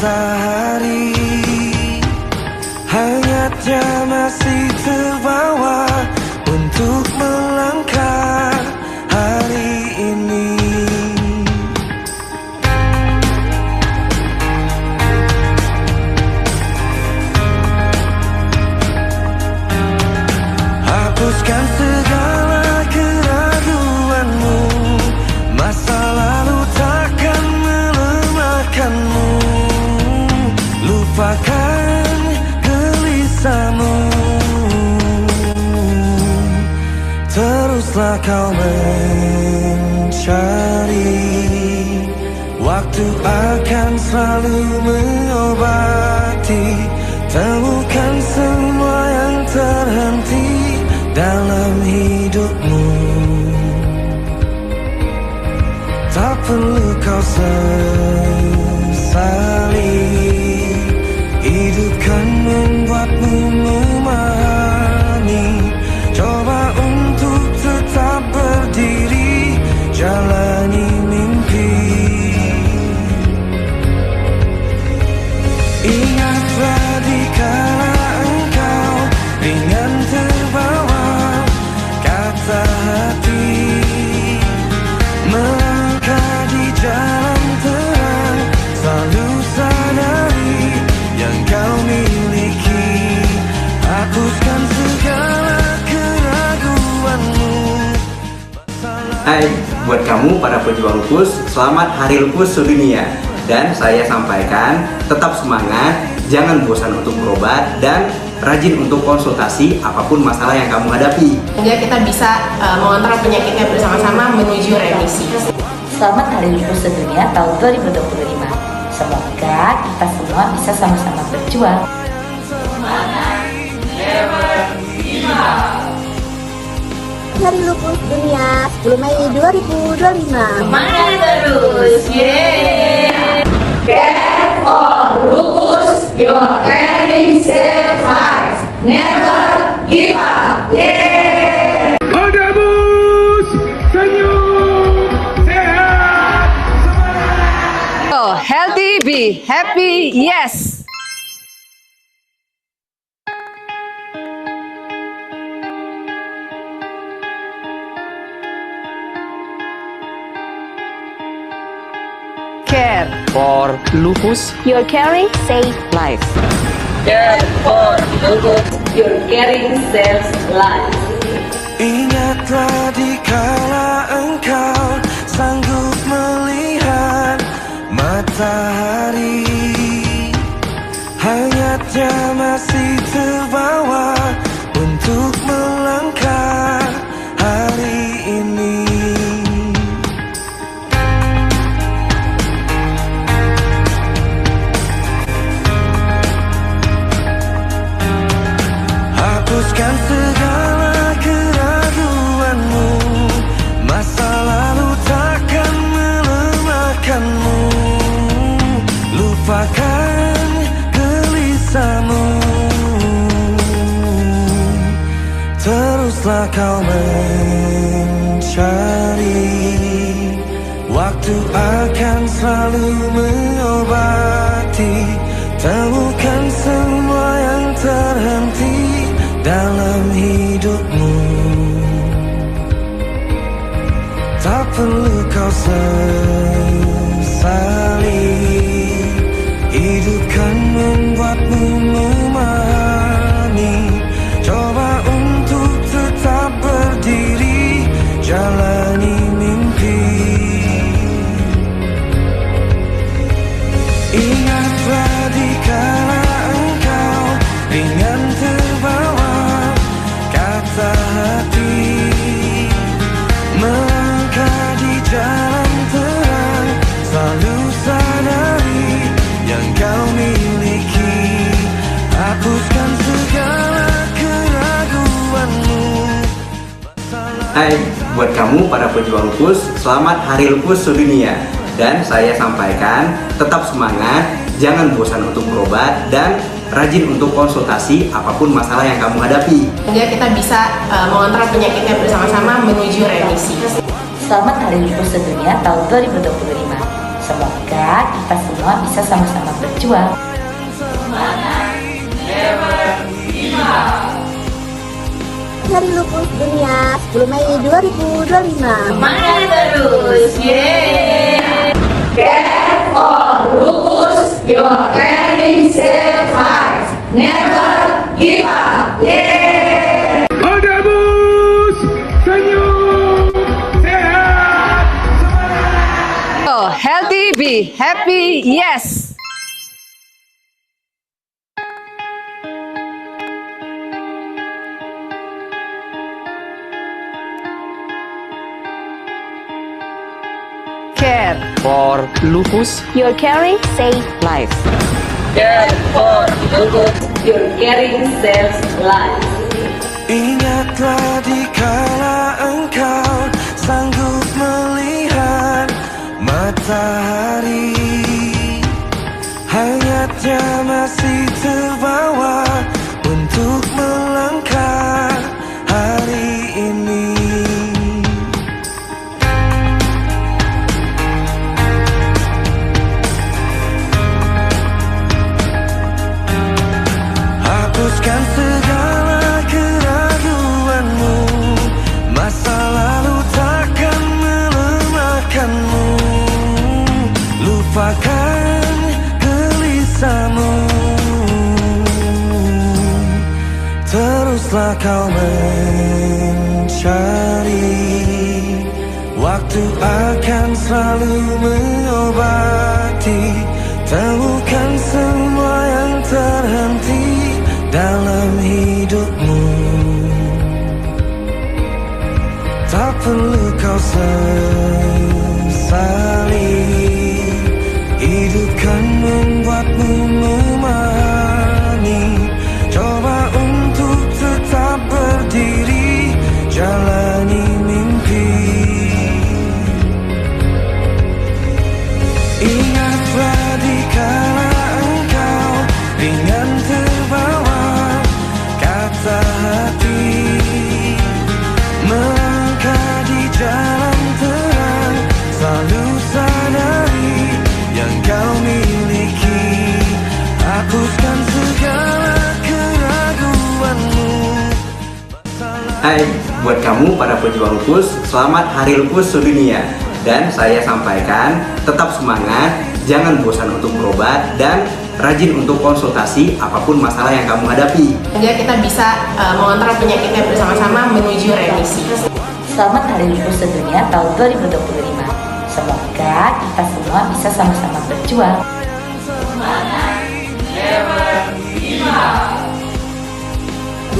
Matahari hangatnya masih terbawa untuk melangkah hari ini. Hapuskan segala keraguanmu, masa lalu takkan melemahkanmu. Lupakan gelisahmu, teruslah kau mencari. Waktu akan selalu mengobati. Temukan semua yang terhenti dalam hidupmu. Tak perlu kau sesali, hidup kan membuatmu memahami. Coba untuk tetap berdiri, jalani mimpi. Ingatlah dikala engkau ringan terbawa kata hati, melangkah di jalan terang, selalu sadari yang kau miliki. Hapuskan segala keraguanmu. Hai, buat kamu para pejuang lupus, selamat Hari Lupus Sedunia. Dan saya sampaikan, tetap semangat, jangan bosan untuk berobat, dan rajin untuk konsultasi apapun masalah yang kamu hadapi. Sehingga kita bisa mengontrol penyakitnya bersama-sama menuju remisi. Selamat Hari Lupus Sedunia tahun 2025. Semoga kita semua bisa sama-sama berjuang. Hari Lupus Dunia 10 Mei 2025. Semangat terus, yeay! Get for lupus, your caring saves lives. Never give up. Yeah. Odabus, senyum, sehat, semangat. Oh, healthy, be happy, yes. Care for lupus, Your caring save life. Care for lupus, your caring saves lives. Ingatlah dikala engkau sanggup melihat matahari hangatnya masih terbawa untuk melangkah hari ini. Hapuskan segala keraguanmu, masa lalu takkan melemahkanmu. Lupakan gelisahmu, teruslah kau mencari. Waktu akan selalu mengobati. Temukan semua yang terhenti dalam hidupmu. Tak perlu kau sesali, hidup kan membuatmu memahami. Coba untuk tetap berdiri, jalani mimpi. Ingatlah dikala engkau ringan terbawa kata hati, melangkah di jalan terang, selalu sadari yang kau miliki. Hapuskan segala keraguanmu. Hai, buat kamu para pejuang lupus, selamat Hari Lupus Sedunia. Dan saya sampaikan, tetap semangat, jangan bosan untuk berobat, dan rajin untuk konsultasi apapun masalah yang kamu hadapi. Sehingga kita bisa mengontrol penyakitnya bersama-sama menuju remisi. Selamat Hari Lupus Sedunia tahun 2025. Semoga Semoga kita semua bisa sama-sama berjuang. Hari Lupus Dunia 10 Mei 2025. Semangat terus, yeay! Care for lupus, your caring saves lives. Never give up, yeay! Odabus, senyum, sehat, Oh, healthy, be happy, yes. Care for lupus Your caring saves life. Ingatlah dikala engkau sanggup melihat matahari, hangatnya masih terbawa untuk melangkah hari ini. Hapuskan segala keraguanmu, masa lalu takkan melemahkanmu. Lupakan gelisahmu, teruslah kau mencari. Waktu akan selalu mengobati. Temukan semua yang terhenti dalam hidupmu. Tak perlu kau sesali, hidup kan membuatmu memahami. Coba untuk tetap berdiri, jalani mimpi. Ingatlah dikala engkau ringan terbawa kata hati, melangkah di jalan terang, selalu sadari yang kau miliki. Hapuskan segala keraguanmu. Hai, buat kamu para pejuang lupus, selamat Hari Lupus Sedunia. Dan saya sampaikan, tetap semangat, jangan bosan untuk berobat, dan rajin untuk konsultasi apapun masalah yang kamu hadapi. Sehingga kita bisa mengontrol penyakitnya bersama-sama menuju remisi. Selamat Hari Lupus Sedunia tahun 2025. Semoga kita semua bisa sama-sama berjuang.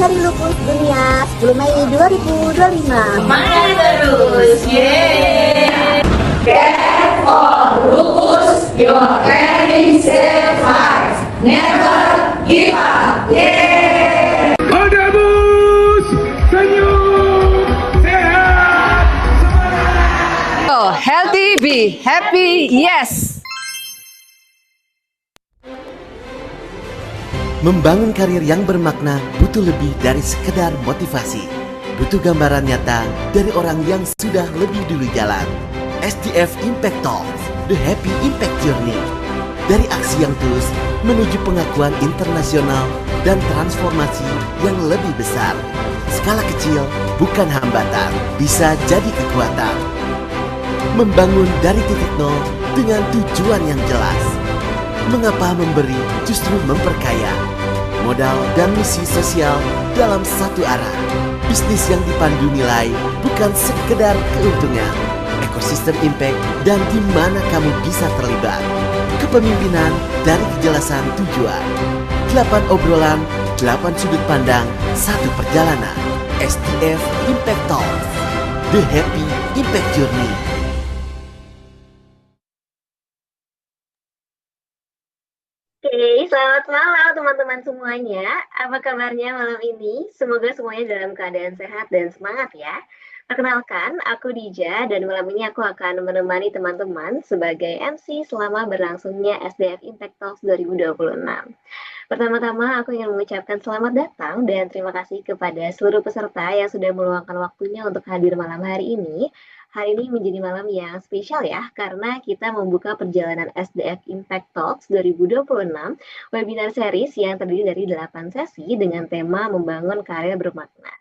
Hari Lupus Dunia 10 Mei 2025. Semangat terus, yeay! Care for lupus, your caring saves lives. Never give up, yeay! Odabus, senyum, sehat, Oh, healthy, be happy, yes. Membangun karir yang bermakna butuh lebih dari sekedar motivasi. Butuh gambaran nyata dari orang yang sudah lebih dulu jalan. SDF Impact Talks, The Happy Impact Journey. Dari aksi yang tulus menuju pengakuan internasional dan transformasi yang lebih besar. Skala kecil bukan hambatan, bisa jadi kekuatan. Membangun dari titik nol dengan tujuan yang jelas. Mengapa memberi justru memperkaya? Modal dan misi sosial dalam satu arah. Bisnis yang dipandu nilai bukan sekedar keuntungan. Ekosistem impact dan di mana kamu bisa terlibat. Kepemimpinan dari kejelasan tujuan. 8 obrolan, 8 sudut pandang, 1 perjalanan. SDF Impact Talks, The Happy Impact Journey. Oke, selamat malam teman-teman semuanya. Apa kabarnya malam ini? Semoga semuanya dalam keadaan sehat dan semangat ya. Perkenalkan, aku Dija dan malam ini aku akan menemani teman-teman sebagai MC selama berlangsungnya SDF Impact Talks 2026. Pertama-tama aku ingin mengucapkan selamat datang dan terima kasih kepada seluruh peserta yang sudah meluangkan waktunya untuk hadir malam hari ini. Hari ini menjadi malam yang spesial ya, karena kita membuka perjalanan SDF Impact Talks 2026, webinar series yang terdiri dari 8 sesi dengan tema membangun karir bermakna.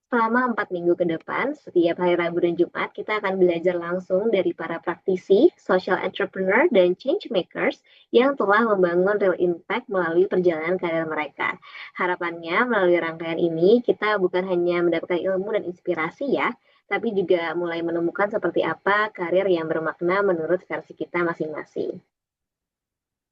Selama 4 minggu ke depan, setiap hari Rabu dan Jumat, kita akan belajar langsung dari para praktisi, social entrepreneur, dan change makers yang telah membangun real impact melalui perjalanan karir mereka. Harapannya, melalui rangkaian ini, kita bukan hanya mendapatkan ilmu dan inspirasi ya, tapi juga mulai menemukan seperti apa karir yang bermakna menurut versi kita masing-masing.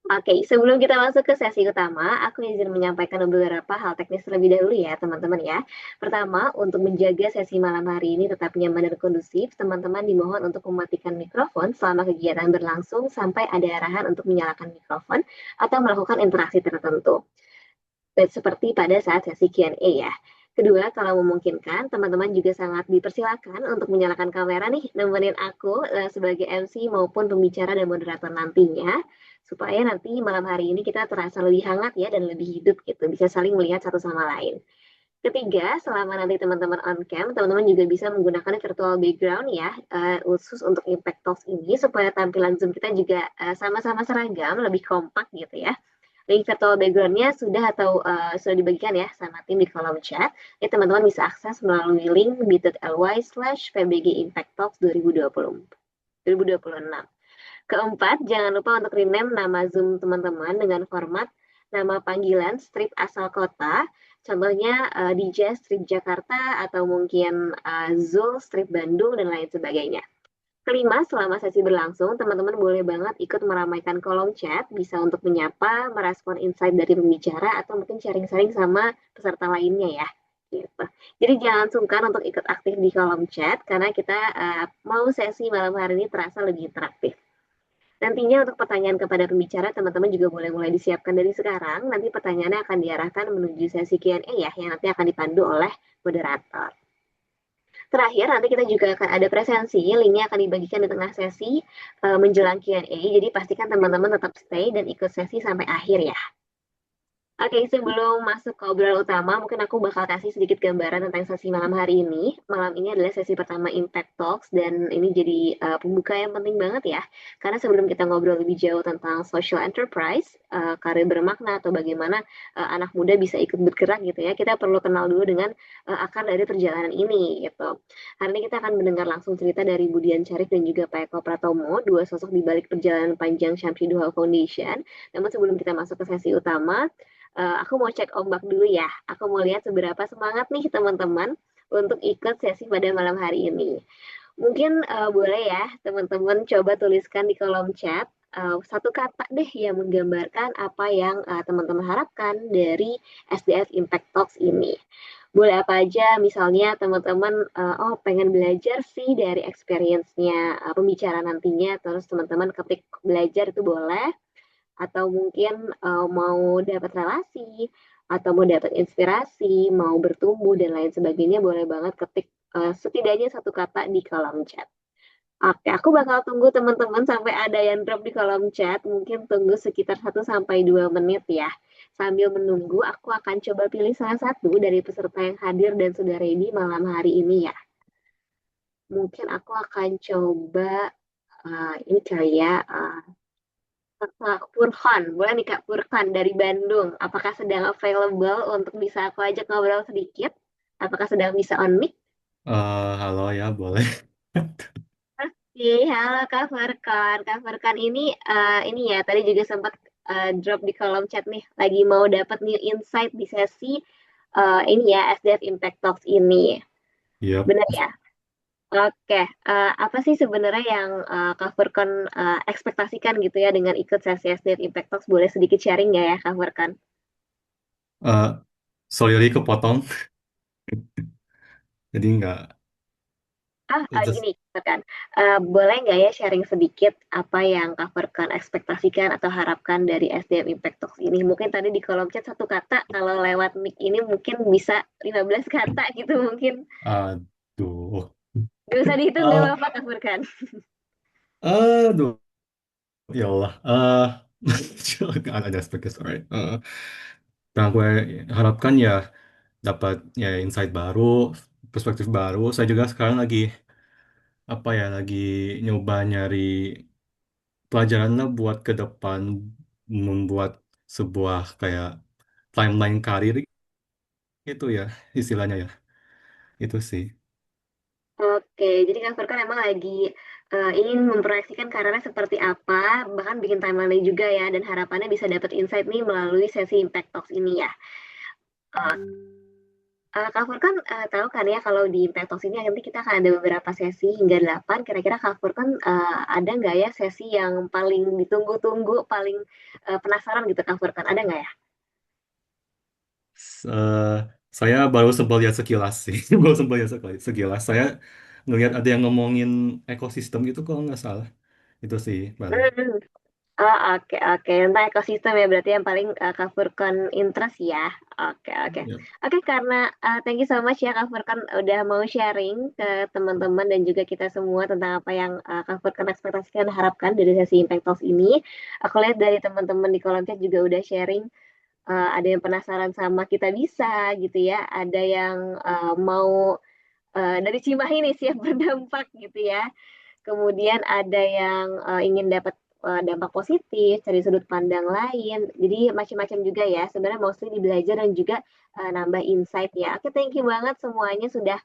Oke, sebelum kita masuk ke sesi utama, aku izin menyampaikan beberapa hal teknis terlebih dahulu ya, teman-teman ya. Pertama, untuk menjaga sesi malam hari ini tetap nyaman dan kondusif, teman-teman dimohon untuk mematikan mikrofon selama kegiatan berlangsung sampai ada arahan untuk menyalakan mikrofon atau melakukan interaksi tertentu. Seperti pada saat sesi Q&A ya. Kedua, kalau memungkinkan, teman-teman juga sangat dipersilakan untuk menyalakan kamera nih, nemenin aku sebagai MC maupun pembicara dan moderator nantinya, supaya nanti malam hari ini kita terasa lebih hangat ya dan lebih hidup gitu, bisa saling melihat satu sama lain. Ketiga, selama nanti teman-teman on cam, teman-teman juga bisa menggunakan virtual background ya, khusus untuk Impact Talks ini, supaya tampilan Zoom kita juga sama-sama seragam, lebih kompak gitu ya. Link virtual background-nya sudah dibagikan ya sama tim di kolom chat. Jadi teman-teman bisa akses melalui link bit.ly/pbgimpacttalks 2026. Keempat, jangan lupa untuk rename nama Zoom teman-teman dengan format nama panggilan strip asal kota. Contohnya DJ Strip Jakarta atau mungkin Zul Strip Bandung dan lain sebagainya. Kelima, selama sesi berlangsung, teman-teman boleh banget ikut meramaikan kolom chat, bisa untuk menyapa, merespon insight dari pembicara, atau mungkin sharing-sharing sama peserta lainnya ya. Gitu. Jadi jangan sungkan untuk ikut aktif di kolom chat, karena kita mau sesi malam hari ini terasa lebih interaktif. Nantinya untuk pertanyaan kepada pembicara, teman-teman juga boleh mulai disiapkan dari sekarang. Nanti pertanyaannya akan diarahkan menuju sesi Q&A ya, yang nanti akan dipandu oleh moderator. Terakhir, nanti kita juga akan ada presensi, linknya akan dibagikan di tengah sesi menjelang Q&A, jadi pastikan teman-teman tetap stay dan ikut sesi sampai akhir ya. Oke, sebelum masuk ke obrolan utama, mungkin aku bakal kasih sedikit gambaran tentang sesi malam hari ini. Malam ini adalah sesi pertama Impact Talks, dan ini jadi pembuka yang penting banget ya. Karena sebelum kita ngobrol lebih jauh tentang social enterprise, karir bermakna, atau bagaimana anak muda bisa ikut bergerak gitu ya, kita perlu kenal dulu dengan akar dari perjalanan ini gitu. Hari ini kita akan mendengar langsung cerita dari Budian Syarif dan juga Pak Eko Pratomo, dua sosok di balik perjalanan panjang Syamsi Duha Foundation. Namun sebelum kita masuk ke sesi utama, aku mau cek ombak dulu ya. Aku mau lihat seberapa semangat nih teman-teman untuk ikut sesi pada malam hari ini. Mungkin boleh ya teman-teman coba tuliskan di kolom chat satu kata deh yang menggambarkan apa yang teman-teman harapkan dari SDF Impact Talks ini. Boleh apa aja, misalnya teman-teman pengen belajar sih dari experience-nya pembicara nantinya, terus teman-teman ketik belajar itu boleh, atau mungkin mau dapat relasi, atau mau dapat inspirasi, mau bertumbuh dan lain sebagainya, boleh banget ketik setidaknya satu kata di kolom chat. Oke, aku bakal tunggu teman-teman sampai ada yang drop di kolom chat, mungkin tunggu sekitar 1-2 menit ya. Sambil menunggu, aku akan coba pilih salah satu dari peserta yang hadir dan sudah ready malam hari ini ya. Mungkin aku akan coba, ini kali ya, Kak Furkan, boleh nih Kak Furkan dari Bandung. Apakah sedang available untuk bisa aku ajak ngobrol sedikit? Apakah sedang bisa on mic? Halo ya, boleh. Oke, halo Kak Furkan. Kak Furkan ini ya tadi juga sempat drop di kolom chat nih, lagi mau dapat new insight di sesi ini ya SDF Impact Talks ini. Yap. Benar ya? Oke, apa sih sebenarnya yang Kak Furkan ekspektasikan gitu ya dengan ikut sesi SDF Impact Talks? Boleh sedikit sharing nggak ya Kak Furkan? Sorry kepotong. Jadi nggak just Gini kan, boleh nggak ya sharing sedikit apa yang Kak Furkan ekspektasikan atau harapkan dari SDF Impact Talks ini? Mungkin tadi di kolom chat satu kata, kalau lewat mic ini mungkin bisa 15 kata gitu mungkin. aduh. Gak usah dihitung, nggak apa-apa Kak Furkan. Aduh. Ya Allah. Ada aspeknya, sorry. Nah, gue harapkan ya dapat ya insight baru, perspektif baru. Saya juga sekarang lagi apa ya, lagi nyoba nyari pelajaran lah buat ke depan, membuat sebuah kayak timeline karir itu ya istilahnya ya. Itu sih. Oke, jadi Kak Furkan emang lagi ingin memproyeksikan karirnya seperti apa, bahkan bikin timeline juga ya, dan harapannya bisa dapat insight nih melalui sesi Impact Talks ini ya. Eh, Kak Furkan tahu kan ya kalau di Impact Talks ini nanti kita akan ada beberapa sesi hingga 8. Kira-kira Kak Furkan ada nggak ya sesi yang paling ditunggu-tunggu, paling penasaran gitu Kak Furkan? Ada nggak ya? Eh, saya baru sempat lihat sekilas sih, baru sempat lihat sekilas. Saya ngelihat ada yang ngomongin ekosistem gitu kalau nggak salah. Itu sih paling. Hmm. Oh, oke, oke. Tentang ekosistem ya berarti yang paling Kak Furkan interest ya. Oke, oke. Ya. Oke, karena thank you so much ya Kak Furkan udah mau sharing ke teman-teman dan juga kita semua tentang apa yang Kak Furkan ekspektasikan dan harapkan dari sesi Impact Talks ini. Aku lihat dari teman-teman di kolom chat juga udah sharing, ada yang penasaran sama kita bisa gitu ya, ada yang mau dari Cimahi nih siap berdampak gitu ya. Kemudian ada yang ingin dapat dampak positif, cari sudut pandang lain. Jadi macam-macam juga ya. Sebenarnya mostly di belajar dan juga nambah insight ya. Oke, thank you banget semuanya sudah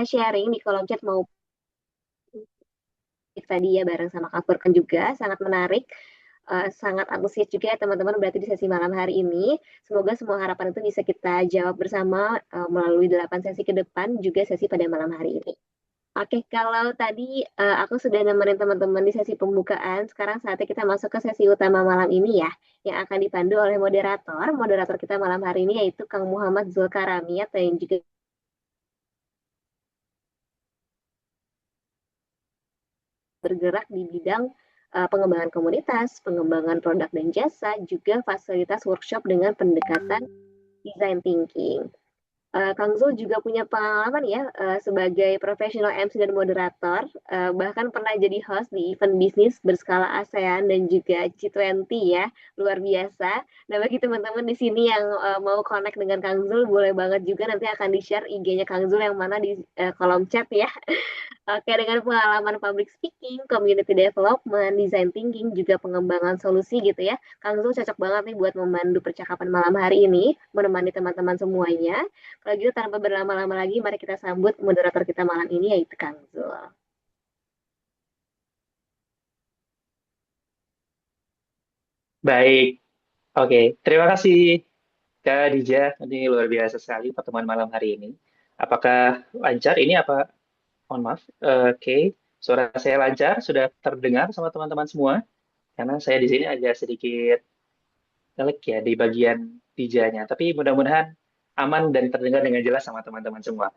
sharing di kolom chat maupun tadi ya bareng sama Kak Furkan juga. Sangat menarik. Sangat antusias juga ya teman-teman berarti di sesi malam hari ini. Semoga semua harapan itu bisa kita jawab bersama melalui 8 sesi ke depan, juga sesi pada malam hari ini. Oke, kalau tadi aku sudah nemenin teman-teman di sesi pembukaan, sekarang saatnya kita masuk ke sesi utama malam ini ya, yang akan dipandu oleh moderator. Moderator kita malam hari ini yaitu Kang Muhammad Zulkarami atau yang juga bergerak di bidang pengembangan komunitas, pengembangan produk dan jasa, juga fasilitas workshop dengan pendekatan design thinking. Kang Zul juga punya pengalaman ya sebagai profesional MC dan moderator, bahkan pernah jadi host di event bisnis berskala ASEAN dan juga G20 ya, luar biasa. Nah bagi teman-teman di sini yang mau connect dengan Kang Zul, boleh banget juga nanti akan di-share IG-nya Kang Zul yang mana di kolom chat ya. Oke, dengan pengalaman public speaking, community development, design thinking, juga pengembangan solusi gitu ya, Kang Zul cocok banget nih buat memandu percakapan malam hari ini, menemani teman-teman semuanya. Kalau gitu tanpa berlama-lama lagi, mari kita sambut moderator kita malam ini yaitu Kang Zul. Baik, oke. Terima kasih Kak Dija. Ini luar biasa sekali pertemuan malam hari ini. Apakah lancar? Ini apa? Mohon maaf. Oke, suara saya lancar, sudah terdengar sama teman-teman semua. Karena saya di sini agak sedikit ngelek ya di bagian Dijanya. Tapi mudah-mudahan aman dan terdengar dengan jelas sama teman-teman semua.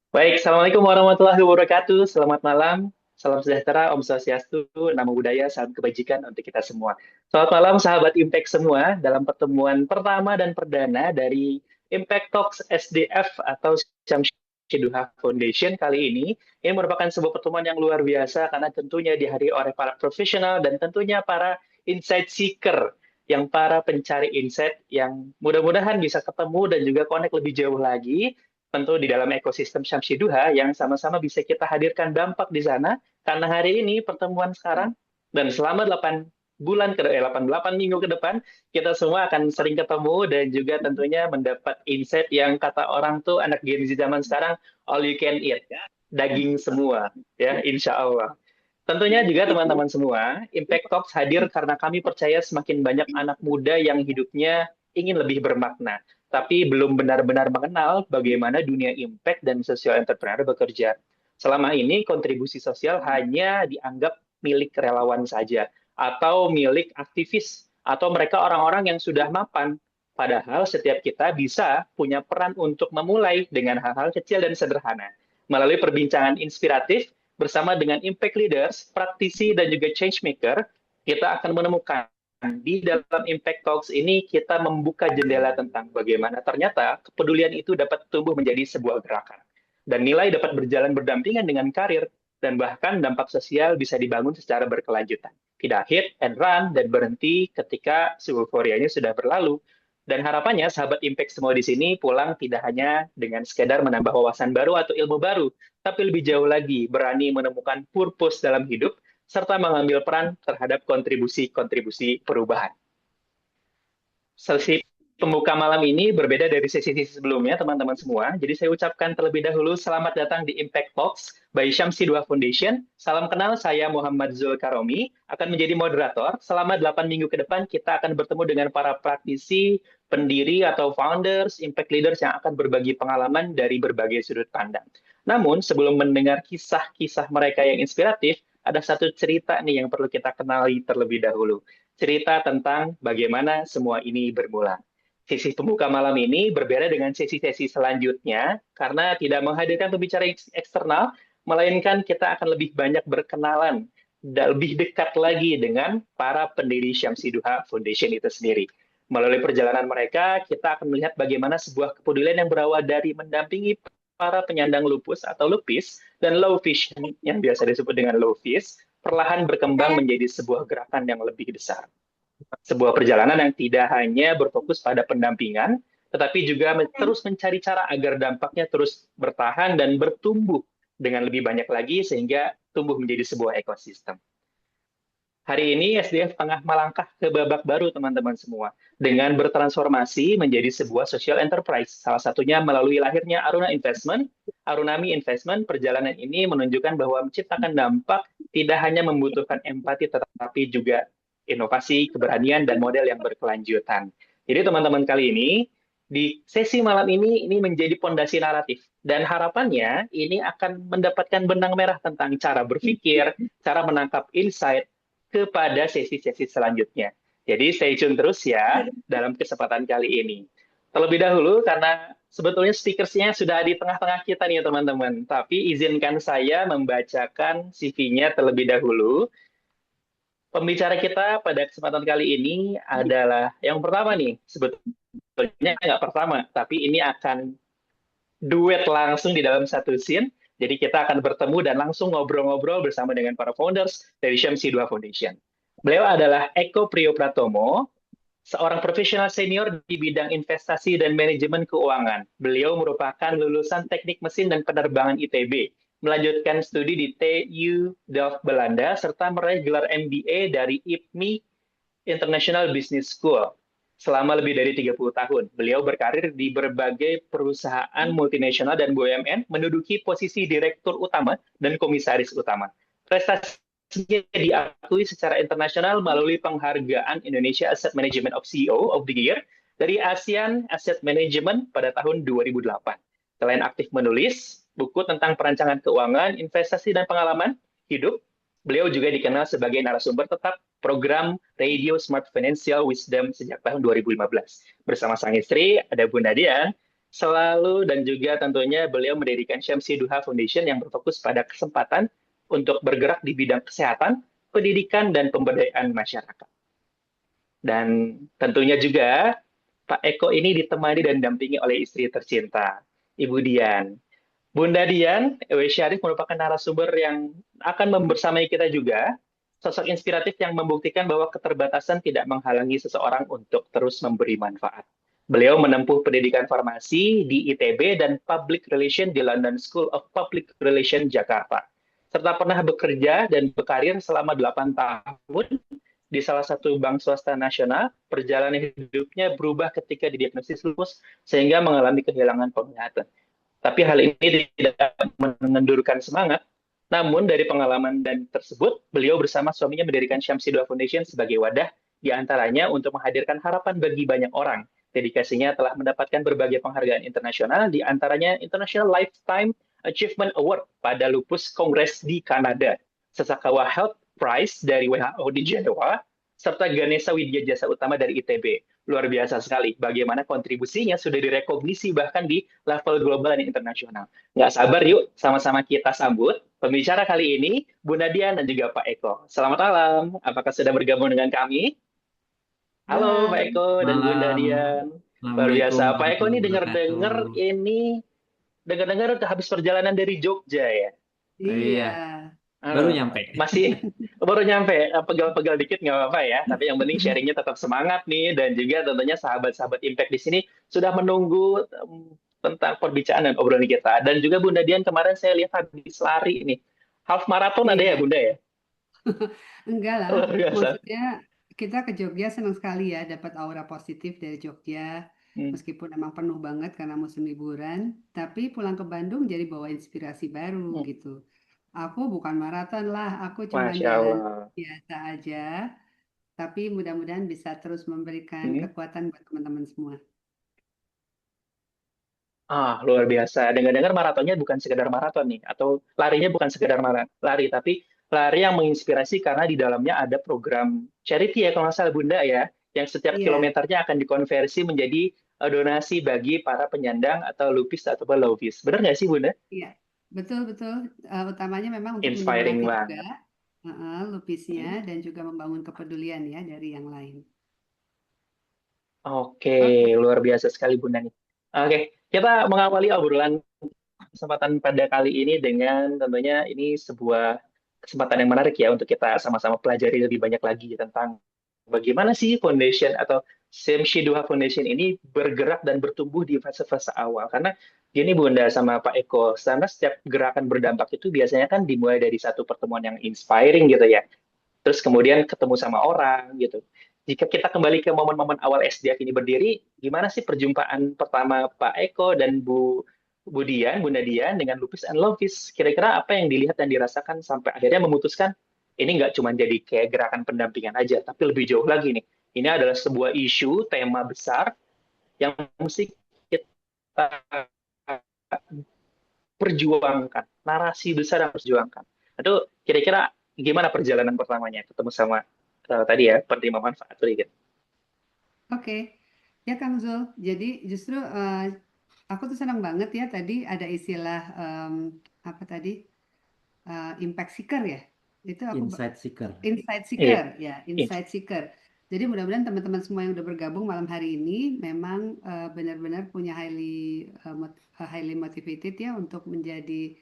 Baik, Assalamualaikum warahmatullahi wabarakatuh. Selamat malam, salam sejahtera, Om Swastiastu, Namo Buddhaya, salam kebajikan untuk kita semua. Selamat malam sahabat Impact semua, dalam pertemuan pertama dan perdana dari Impact Talks SDF atau Syamsi Duha Foundation kali ini merupakan sebuah pertemuan yang luar biasa karena tentunya dihadiri oleh para profesional dan tentunya para insight seeker, yang para pencari insight yang mudah-mudahan bisa ketemu dan juga connect lebih jauh lagi tentu di dalam ekosistem Syamsi Duha yang sama-sama bisa kita hadirkan dampak di sana karena hari ini pertemuan sekarang dan selama 8 bulan ke 8 minggu ke depan kita semua akan sering ketemu dan juga tentunya mendapat insight yang kata orang tuh anak Gen Z zaman sekarang all you can eat, daging semua ya insya Allah. Tentunya juga teman-teman semua, Impact Talks hadir karena kami percaya semakin banyak anak muda yang hidupnya ingin lebih bermakna, tapi belum benar-benar mengenal bagaimana dunia impact dan social entrepreneur bekerja. Selama ini kontribusi sosial hanya dianggap milik relawan saja, atau milik aktivis, atau mereka orang-orang yang sudah mapan. Padahal setiap kita bisa punya peran untuk memulai dengan hal-hal kecil dan sederhana. Melalui perbincangan inspiratif, bersama dengan impact leaders, praktisi, dan juga change maker, kita akan menemukan di dalam Impact Talks ini kita membuka jendela tentang bagaimana ternyata kepedulian itu dapat tumbuh menjadi sebuah gerakan. Dan nilai dapat berjalan berdampingan dengan karir, dan bahkan dampak sosial bisa dibangun secara berkelanjutan. tidak hit and run dan berhenti ketika euforianya sudah berlalu. Dan harapannya sahabat Impact semua di sini pulang tidak hanya dengan sekedar menambah wawasan baru atau ilmu baru, tapi lebih jauh lagi berani menemukan purpose dalam hidup serta mengambil peran terhadap kontribusi-kontribusi perubahan. Sesi pembuka malam ini berbeda dari sesi-sesi sebelumnya, teman-teman semua. Jadi saya ucapkan terlebih dahulu selamat datang di Impact Talks by Syamsi Duha Foundation. Salam kenal, saya Muhammad Zulkaromi, akan menjadi moderator. Selama 8 minggu ke depan, kita akan bertemu dengan para praktisi, pendiri atau founders, impact leaders yang akan berbagi pengalaman dari berbagai sudut pandang. Namun, sebelum mendengar kisah-kisah mereka yang inspiratif, ada satu cerita nih yang perlu kita kenali terlebih dahulu. Cerita tentang bagaimana semua ini bermula. Sesi pembuka malam ini berbeda dengan sesi-sesi selanjutnya karena tidak menghadirkan pembicara eksternal, melainkan kita akan lebih banyak berkenalan dan lebih dekat lagi dengan para pendiri Syamsi Duha Foundation itu sendiri. Melalui perjalanan mereka, kita akan melihat bagaimana sebuah kepedulian yang berawal dari mendampingi para penyandang lupus atau lupis dan low vision yang biasa disebut dengan low vis, perlahan berkembang menjadi sebuah gerakan yang lebih besar. Sebuah perjalanan yang tidak hanya berfokus pada pendampingan, tetapi juga terus mencari cara agar dampaknya terus bertahan dan bertumbuh dengan lebih banyak lagi sehingga tumbuh menjadi sebuah ekosistem. Hari ini SDF tengah melangkah ke babak baru teman-teman semua, dengan bertransformasi menjadi sebuah social enterprise, salah satunya melalui lahirnya Aruna Investment. Arunami Investment, perjalanan ini menunjukkan bahwa menciptakan dampak tidak hanya membutuhkan empati, tetapi juga inovasi, keberanian, dan model yang berkelanjutan. Jadi teman-teman kali ini, di sesi malam ini menjadi pondasi naratif. Dan harapannya ini akan mendapatkan benang merah tentang cara berpikir, cara menangkap insight kepada sesi-sesi selanjutnya. Jadi stay tune terus ya dalam kesempatan kali ini. Terlebih dahulu, karena sebetulnya speakersnya sudah di tengah-tengah kita nih teman-teman. Tapi izinkan saya membacakan CV-nya terlebih dahulu. Pembicara kita pada kesempatan kali ini adalah yang pertama nih, sebetulnya nggak pertama, tapi ini akan duet langsung di dalam satu scene. Jadi kita akan bertemu dan langsung ngobrol-ngobrol bersama dengan para founders dari Syamsi Duha Foundation. Beliau adalah Eko Priyopratomo, seorang profesional senior di bidang investasi dan manajemen keuangan. Beliau merupakan lulusan teknik mesin dan penerbangan ITB, melanjutkan studi di TU Delft, Belanda, serta meraih gelar MBA dari IPMI International Business School. Selama lebih dari 30 tahun, beliau berkarir di berbagai perusahaan multinasional dan BUMN, menduduki posisi direktur utama dan komisaris utama. Prestasinya diakui secara internasional melalui penghargaan Indonesia Asset Management of CEO of the Year dari ASEAN Asset Management pada tahun 2008. Selain aktif menulis buku tentang perancangan keuangan, investasi, dan pengalaman hidup, beliau juga dikenal sebagai narasumber tetap program Radio Smart Financial Wisdom sejak tahun 2015. Bersama sang istri, ada Bunda Dian, selalu dan juga tentunya beliau mendirikan Syamsi Duha Foundation yang berfokus pada kesempatan untuk bergerak di bidang kesehatan, pendidikan, dan pemberdayaan masyarakat. Dan tentunya juga Pak Eko ini ditemani dan didampingi oleh istri tercinta, Ibu Dian. Bunda Dian, Ewe Syarif merupakan narasumber yang akan membersamai kita juga, sosok inspiratif yang membuktikan bahwa keterbatasan tidak menghalangi seseorang untuk terus memberi manfaat. Beliau menempuh pendidikan farmasi di ITB dan Public Relation di London School of Public Relation, Jakarta, serta pernah bekerja dan berkarir selama 8 tahun di salah satu bank swasta nasional. Perjalanan hidupnya berubah ketika didiagnosis lupus sehingga mengalami kehilangan penglihatan. Tapi hal ini tidak mengendurkan semangat. Namun dari pengalaman dan tersebut, beliau bersama suaminya mendirikan Syamsi Duha Foundation sebagai wadah di antaranya untuk menghadirkan harapan bagi banyak orang. Dedikasinya telah mendapatkan berbagai penghargaan internasional, di antaranya International Lifetime Achievement Award pada Lupus Congress di Kanada, Sasakawa Health Prize dari WHO di Jenewa, serta Ganesha Widya Jasa Utama dari ITB. Luar biasa sekali bagaimana kontribusinya sudah direkognisi bahkan di level global dan internasional. Nggak sabar yuk sama-sama kita sambut pembicara kali ini, Bunda Dian dan juga Pak Eko. Selamat malam, apakah sudah bergabung dengan kami? Halo Pak Eko dan Bunda Dian. Luar biasa, Pak Eko ini dengar-dengar habis perjalanan dari Jogja ya? Iya. Baru nyampe. Masih baru nyampe, pegal-pegal dikit nggak apa-apa ya. Tapi yang penting sharingnya tetap semangat nih, dan juga tentunya sahabat-sahabat Impact di sini sudah menunggu tentang perbincangan dan obrolan kita. Dan juga Bunda Dian kemarin saya lihat habis lari nih. Half marathon ada ya Iya, Bunda ya? enggak lah. Luar biasa. Maksudnya kita ke Jogja senang sekali ya dapat aura positif dari Jogja. Hmm. Meskipun emang penuh banget karena musim liburan, tapi pulang ke Bandung jadi bawa inspirasi baru gitu. Aku bukan maraton lah, aku cuma Masya jalan Allah. biasa aja. Tapi mudah-mudahan bisa terus memberikan Hmm. kekuatan buat teman-teman semua. Luar biasa. Dengar-dengar maratonnya bukan sekedar maraton nih, atau larinya bukan sekedar lari, tapi lari yang menginspirasi karena di dalamnya ada program charity ya, kalau nggak salah Bunda ya, yang setiap Iya, kilometernya akan dikonversi menjadi donasi bagi para penyandang atau lupis ataupun lovis. Benar nggak sih Bunda? iya, betul-betul. Utamanya memang untuk Inspiring menyemangati banget. juga lupisnya dan juga membangun kepedulian ya dari yang lain. Oke, Oke. luar biasa sekali Bunda nih. Oke, kita mengawali obrolan kesempatan pada kali ini dengan tentunya ini sebuah kesempatan yang menarik ya untuk kita sama-sama pelajari lebih banyak lagi tentang bagaimana sih foundation atau Semshi Duha Foundation ini bergerak dan bertumbuh di fase-fase awal. Karena gini Bunda sama Pak Eko, karena setiap gerakan berdampak itu biasanya kan dimulai dari satu pertemuan yang inspiring gitu ya. Terus kemudian ketemu sama orang gitu. Jika kita kembali ke momen-momen awal SDF ini berdiri, gimana sih perjumpaan pertama Pak Eko dan Bunda Dian dengan Lupis and Lovis? Kira-kira apa yang dilihat dan dirasakan sampai akhirnya memutuskan ini nggak cuma jadi kayak gerakan pendampingan aja, tapi lebih jauh lagi nih. Ini adalah sebuah isu, tema besar yang mesti kita perjuangkan, narasi besar yang harus diperjuangkan. Itu kira-kira gimana perjalanan pertamanya ketemu sama tadi ya penerima manfaat gitu. Oke, ya Kang Zul. Jadi justru aku tuh senang banget ya tadi ada istilah apa tadi impact seeker ya. Itu aku Insight seeker. insight Iya. seeker ya, insight seeker. Jadi mudah-mudahan teman-teman semua yang udah bergabung malam hari ini memang benar-benar punya highly motivated ya untuk menjadi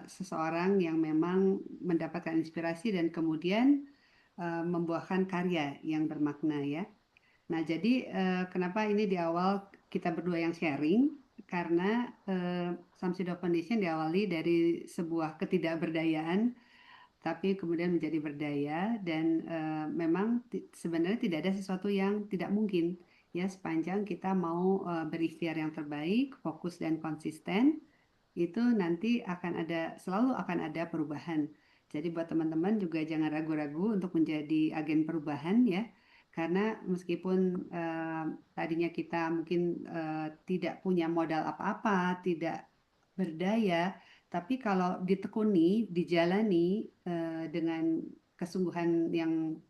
seseorang yang memang mendapatkan inspirasi dan kemudian membuahkan karya yang bermakna ya. Nah, jadi kenapa ini di awal kita berdua yang sharing? Karena Samsido Foundation diawali dari sebuah ketidakberdayaan, tapi kemudian menjadi berdaya dan memang sebenarnya tidak ada sesuatu yang tidak mungkin ya sepanjang kita mau berikhtiar yang terbaik, fokus dan konsisten, itu nanti selalu akan ada perubahan. Jadi buat teman-teman juga jangan ragu-ragu untuk menjadi agen perubahan ya. Karena meskipun tadinya kita mungkin tidak punya modal apa-apa, tidak berdaya, tapi kalau ditekuni, dijalani dengan kesungguhan yang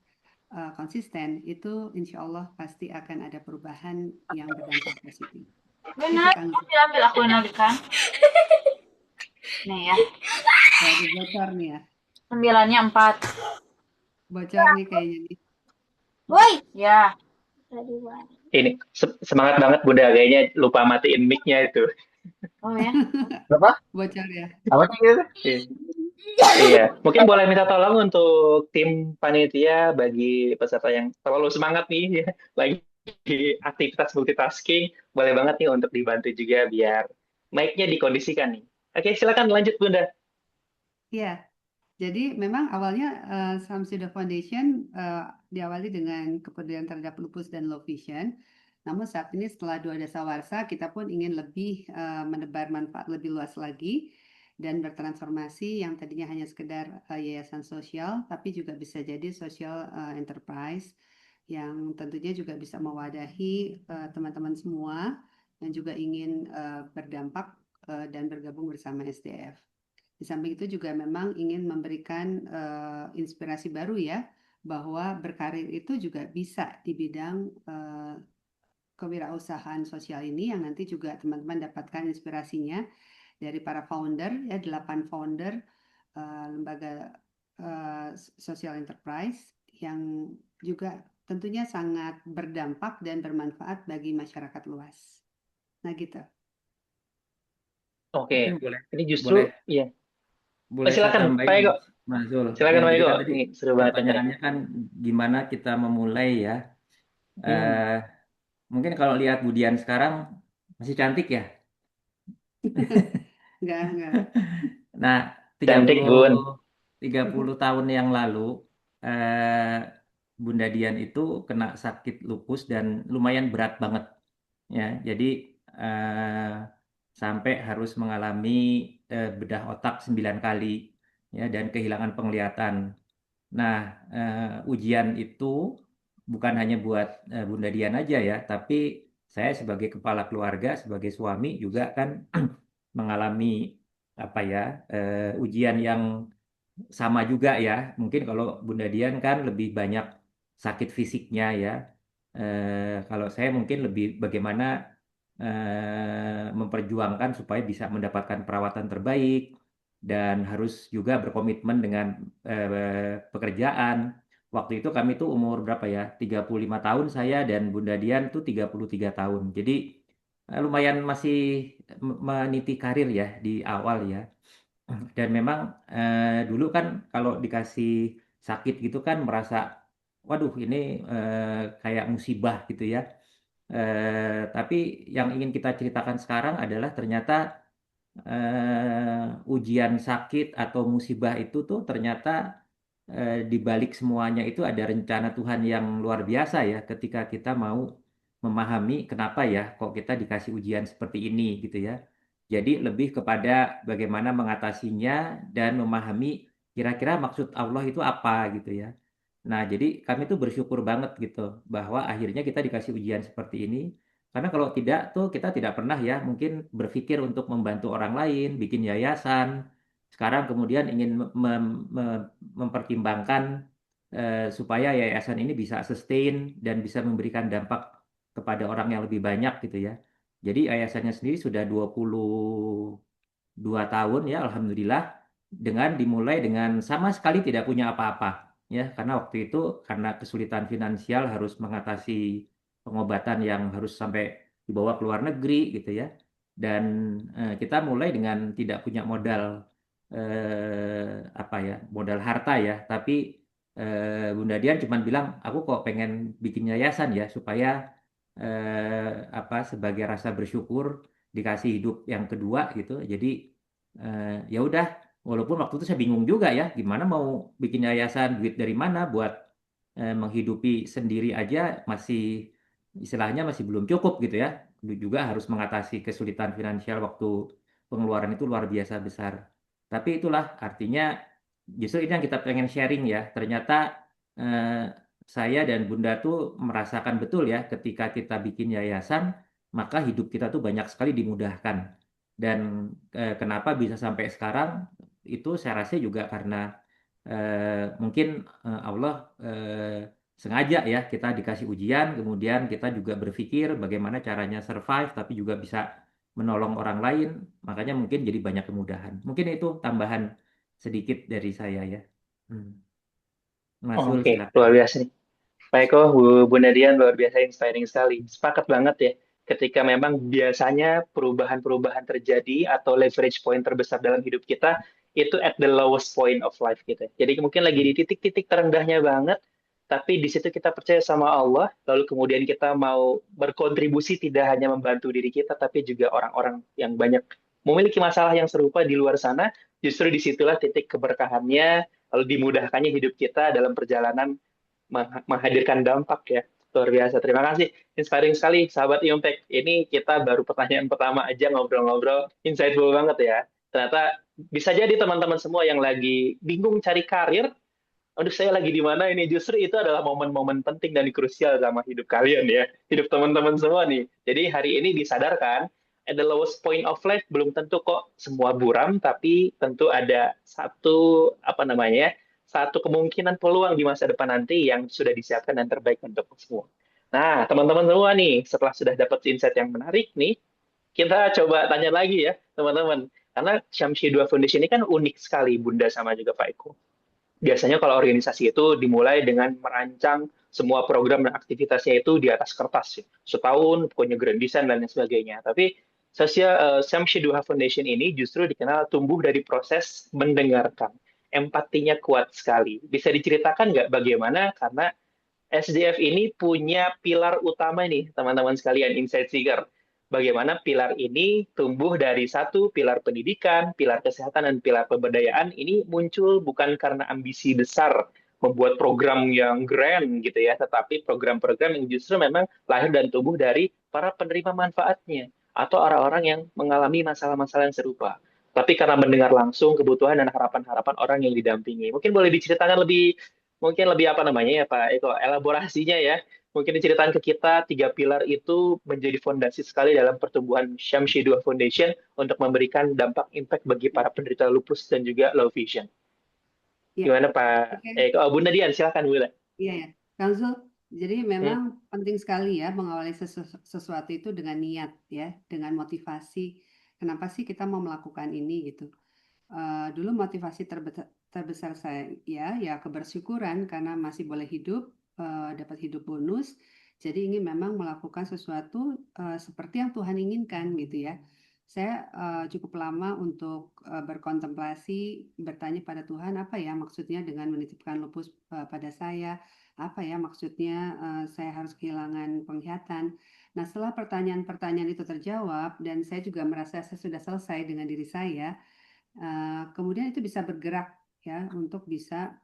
konsisten, itu insya Allah pasti akan ada perubahan yang berdampak positif. Benar, ambil aku nalikan. Nih ya. Jadi bocor nih ya. 9-nya 4. Bocor nih kayaknya nih. Woi, ya. Ini semangat banget Bunda, kayaknya lupa matiin mic-nya itu. Oh ya. Berapa? Bocor ya. Apa sih gitu? Iya, mungkin boleh minta tolong untuk tim panitia bagi peserta yang terlalu semangat nih ya, lagi aktivitas multitasking, boleh banget nih untuk dibantu juga biar mic-nya dikondisikan nih. Oke, silakan lanjut Bunda. Iya, jadi memang awalnya Samsido Foundation diawali dengan kepedulian terhadap lupus dan low vision. Namun saat ini setelah 2 dasawarsa, kita pun ingin lebih menebar manfaat lebih luas lagi dan bertransformasi yang tadinya hanya sekedar yayasan sosial, tapi juga bisa jadi social enterprise yang tentunya juga bisa mewadahi teman-teman semua yang juga ingin berdampak dan bergabung bersama SDF. Di samping itu juga memang ingin memberikan inspirasi baru ya, bahwa berkarir itu juga bisa di bidang kewirausahaan sosial ini yang nanti juga teman-teman dapatkan inspirasinya dari para founder ya, 8 founder lembaga social enterprise yang juga tentunya sangat berdampak dan bermanfaat bagi masyarakat luas. Nah gitu. Oke, Mungkin boleh ini justru boleh iya. boleh saya Silakan Pak tambahin, Ego. Mas Zul. Silakan Pak Jadi Ego. kan tadi Ini seru banget dengerin. pertanyaannya kan gimana kita memulai ya. Eh, Mungkin kalau lihat Budian sekarang masih cantik ya. Enggak. Nah, Cantik Bun. 30 tahun yang lalu eh, Bunda Dian itu kena sakit lupus dan lumayan berat banget ya. Jadi eh, sampai harus mengalami bedah otak 9 kali ya dan kehilangan penglihatan. Nah, ujian itu bukan hanya buat Bunda Dian aja ya, tapi saya sebagai kepala keluarga, sebagai suami juga kan mengalami apa ya ujian yang sama juga ya. Mungkin kalau Bunda Dian kan lebih banyak sakit fisiknya ya. Kalau saya mungkin lebih bagaimana memperjuangkan supaya bisa mendapatkan perawatan terbaik dan harus juga berkomitmen dengan pekerjaan. Waktu itu kami tuh umur berapa ya? 35 tahun saya dan Bunda Dian tuh 33 tahun. Jadi lumayan masih meniti karir ya di awal ya. Dan memang dulu kan kalau dikasih sakit gitu kan merasa, waduh ini kayak musibah gitu ya. Tapi yang ingin kita ceritakan sekarang adalah ternyata ujian sakit atau musibah itu tuh ternyata di balik semuanya itu ada rencana Tuhan yang luar biasa ya ketika kita mau memahami kenapa ya kok kita dikasih ujian seperti ini gitu ya. Jadi lebih kepada bagaimana mengatasinya dan memahami kira-kira maksud Allah itu apa gitu ya. Nah, jadi kami tuh bersyukur banget gitu bahwa akhirnya kita dikasih ujian seperti ini. Karena kalau tidak tuh kita tidak pernah ya mungkin berpikir untuk membantu orang lain, bikin yayasan. Sekarang kemudian ingin mempertimbangkan supaya yayasan ini bisa sustain dan bisa memberikan dampak kepada orang yang lebih banyak gitu ya. Jadi yayasannya sendiri sudah 22 tahun ya, alhamdulillah, dengan dimulai dengan sama sekali tidak punya apa-apa ya, karena waktu itu karena kesulitan finansial harus mengatasi pengobatan yang harus sampai dibawa ke luar negeri gitu ya. Dan kita mulai dengan tidak punya modal apa ya, modal harta ya, tapi Bunda Dian cuma bilang, aku kok pengen bikin yayasan ya supaya apa sebagai rasa bersyukur dikasih hidup yang kedua gitu. Jadi ya udah, walaupun waktu itu saya bingung juga ya, gimana mau bikin yayasan, duit dari mana buat menghidupi sendiri aja masih istilahnya masih belum cukup gitu ya. Juga harus mengatasi kesulitan finansial waktu pengeluaran itu luar biasa besar. Tapi itulah artinya justru ini yang kita pengen sharing ya. Ternyata eh, saya dan Bunda tuh merasakan betul ya ketika kita bikin yayasan, maka hidup kita tuh banyak sekali dimudahkan. Dan kenapa bisa sampai sekarang itu saya rasa juga karena mungkin Allah sengaja ya kita dikasih ujian, kemudian kita juga berpikir bagaimana caranya survive, tapi juga bisa menolong orang lain, makanya mungkin jadi banyak kemudahan. Mungkin itu tambahan sedikit dari saya ya. Mas Zul, Oke, silakan. luar biasa nih. Pak Eko, Bu Nadian luar biasa inspiring sekali. Sepakat banget ya, ketika memang biasanya perubahan-perubahan terjadi atau leverage point terbesar dalam hidup kita itu at the lowest point of life kita. Jadi mungkin lagi di titik-titik terendahnya banget, tapi di situ kita percaya sama Allah, lalu kemudian kita mau berkontribusi tidak hanya membantu diri kita, tapi juga orang-orang yang banyak memiliki masalah yang serupa di luar sana, justru disitulah titik keberkahannya, lalu dimudahkannya hidup kita dalam perjalanan menghadirkan dampak ya. Luar biasa. Terima kasih. Inspiring sekali, sahabat Impact. Ini kita baru pertanyaan pertama aja ngobrol-ngobrol. Insightful banget ya. Ternyata bisa jadi teman-teman semua yang lagi bingung cari karir, aduh saya lagi di mana ini, justru itu adalah momen-momen penting dan krusial sama hidup kalian ya. Hidup teman-teman semua nih. Jadi hari ini disadarkan, at the lowest point of life belum tentu kok semua buram, tapi tentu ada satu, apa namanya ya, satu kemungkinan peluang di masa depan nanti yang sudah disiapkan dan terbaik untuk semua. Nah, teman-teman semua nih, setelah sudah dapat insight yang menarik nih, kita coba tanya lagi ya, teman-teman. Karena Syamsi 2 Foundation ini kan unik sekali, Bunda sama juga Pak Eko. Biasanya kalau organisasi itu dimulai dengan merancang semua program dan aktivitasnya itu di atas kertas. Ya. Setahun, pokoknya grand design dan lain sebagainya. Tapi Sam Shidua Foundation ini justru dikenal tumbuh dari proses mendengarkan. Empatinya kuat sekali. Bisa diceritakan nggak bagaimana? Karena SDF ini punya pilar utama nih, teman-teman sekalian, Insight Seeker. Bagaimana pilar ini tumbuh dari satu, pilar pendidikan, pilar kesehatan, dan pilar pemberdayaan ini muncul bukan karena ambisi besar, membuat program yang grand gitu ya, tetapi program-program yang justru memang lahir dan tumbuh dari para penerima manfaatnya, atau orang-orang yang mengalami masalah-masalah yang serupa. Tapi karena mendengar langsung kebutuhan dan harapan-harapan orang yang didampingi. Mungkin boleh diceritakan mungkin lebih apa namanya ya Pak Eko, elaborasinya ya. Mungkin diceritakan ke kita, tiga pilar itu menjadi fondasi sekali dalam pertumbuhan Syamsiddua Foundation untuk memberikan dampak impact bagi para penderita lupus dan juga low vision. Ya. Gimana Pak Oke. Eko? Oh, Bunda Dian, silakan Bunda. Iya ya, Kang Zul. Jadi memang penting sekali ya mengawali sesuatu itu dengan niat ya, dengan motivasi. Kenapa sih kita mau melakukan ini gitu? Dulu motivasi terbesar saya ya kebersyukuran karena masih boleh hidup, dapat hidup bonus. Jadi ingin memang melakukan sesuatu seperti yang Tuhan inginkan gitu ya. Saya cukup lama untuk berkontemplasi, bertanya pada Tuhan apa ya maksudnya dengan menitipkan lupus pada saya, apa ya maksudnya saya harus kehilangan penglihatan. Nah setelah pertanyaan-pertanyaan itu terjawab dan saya juga merasa saya sudah selesai dengan diri saya, kemudian itu bisa bergerak ya untuk bisa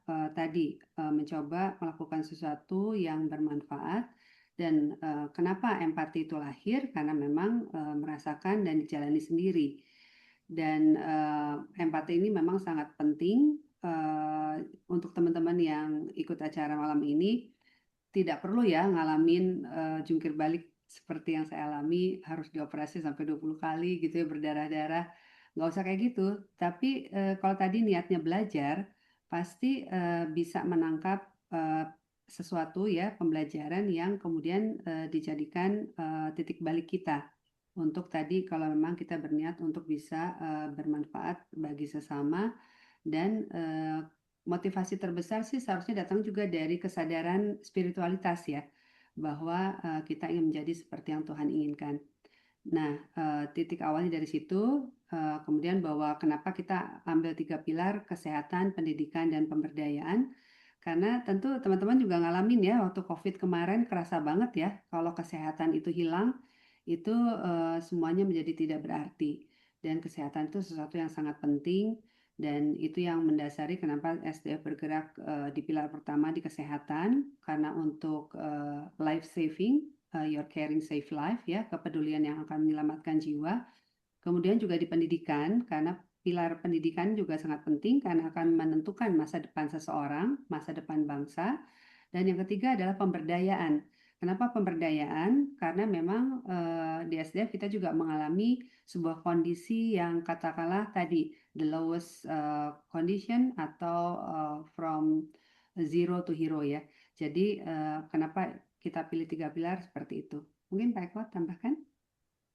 mencoba melakukan sesuatu yang bermanfaat. Dan kenapa empati itu lahir? Karena memang merasakan dan dijalani sendiri. Dan empati ini memang sangat penting untuk teman-teman yang ikut acara malam ini. Tidak perlu ya ngalamin jungkir balik seperti yang saya alami, harus dioperasi sampai 20 kali gitu ya, berdarah-darah. Nggak usah kayak gitu. Tapi kalau tadi niatnya belajar, pasti bisa menangkap sesuatu ya, pembelajaran yang kemudian dijadikan titik balik kita untuk tadi kalau memang kita berniat untuk bisa bermanfaat bagi sesama. Dan motivasi terbesar sih seharusnya datang juga dari kesadaran spiritualitas ya, bahwa kita ingin menjadi seperti yang Tuhan inginkan. Nah, titik awalnya dari situ, kemudian bahwa kenapa kita ambil 3 pilar, kesehatan, pendidikan, dan pemberdayaan. Karena tentu teman-teman juga ngalamin ya, waktu COVID kemarin kerasa banget ya, kalau kesehatan itu hilang, itu semuanya menjadi tidak berarti. Dan kesehatan itu sesuatu yang sangat penting, dan itu yang mendasari kenapa SDF bergerak di pilar pertama di kesehatan, karena untuk life saving, your caring save life ya, kepedulian yang akan menyelamatkan jiwa. Kemudian juga di pendidikan, karena pilar pendidikan juga sangat penting karena akan menentukan masa depan seseorang, masa depan bangsa. Dan yang ketiga adalah pemberdayaan. Kenapa pemberdayaan? Karena memang di SDF kita juga mengalami sebuah kondisi yang katakanlah tadi the lowest condition atau from zero to hero ya. Jadi kenapa kita pilih 3 pilar seperti itu? Mungkin Pak Eko tambahkan?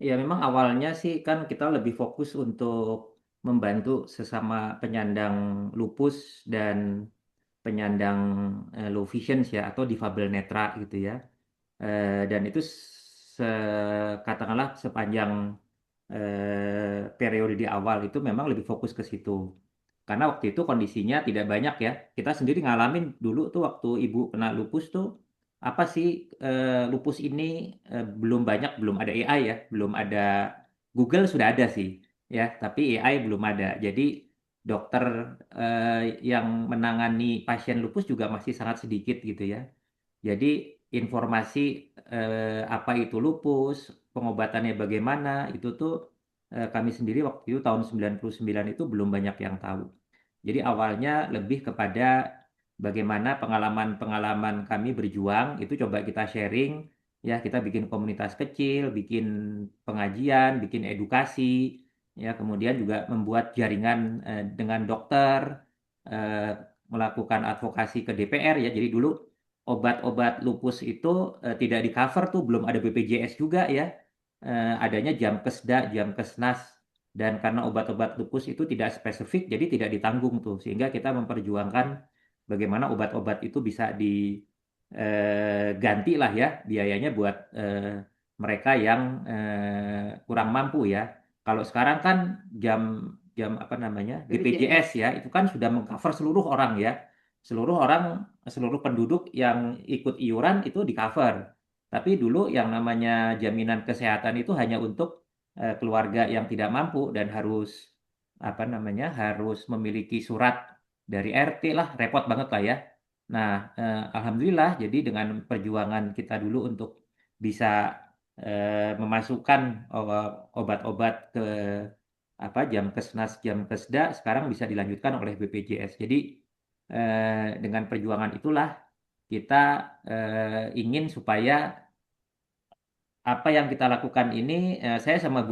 Ya memang awalnya sih kan kita lebih fokus untuk membantu sesama penyandang lupus dan penyandang low vision ya atau difabel netra gitu ya. Dan itu katakanlah sepanjang periode di awal itu memang lebih fokus ke situ. Karena waktu itu kondisinya tidak banyak ya. Kita sendiri ngalamin dulu tuh waktu ibu kena lupus tuh apa sih lupus ini belum banyak, belum ada AI ya, belum ada Google sudah ada sih ya, tapi AI belum ada. Jadi dokter yang menangani pasien lupus juga masih sangat sedikit gitu ya. Jadi informasi apa itu lupus, pengobatannya bagaimana, itu tuh kami sendiri waktu itu tahun 99 itu belum banyak yang tahu. Jadi awalnya lebih kepada bagaimana pengalaman-pengalaman kami berjuang, itu coba kita sharing, ya kita bikin komunitas kecil, bikin pengajian, bikin edukasi, ya kemudian juga membuat jaringan dengan dokter, melakukan advokasi ke DPR ya. Jadi dulu obat-obat lupus itu tidak di cover tuh, belum ada BPJS juga ya. Adanya Jamkesda, Jamkesnas, dan karena obat-obat lupus itu tidak spesifik, jadi tidak ditanggung tuh, sehingga kita memperjuangkan bagaimana obat-obat itu bisa diganti lah ya biayanya buat mereka yang kurang mampu ya. Kalau sekarang kan jam jam apa namanya BPJS ya, itu kan sudah mengcover seluruh orang ya, seluruh orang, seluruh penduduk yang ikut iuran itu di cover. Tapi dulu yang namanya jaminan kesehatan itu hanya untuk keluarga yang tidak mampu dan harus apa namanya harus memiliki surat dari RT lah, repot banget lah ya. Nah, alhamdulillah jadi dengan perjuangan kita dulu untuk bisa memasukkan obat-obat ke apa Jamkesnas, Jamkesda sekarang bisa dilanjutkan oleh BPJS. Jadi dengan perjuangan itulah kita ingin supaya apa yang kita lakukan ini, saya sama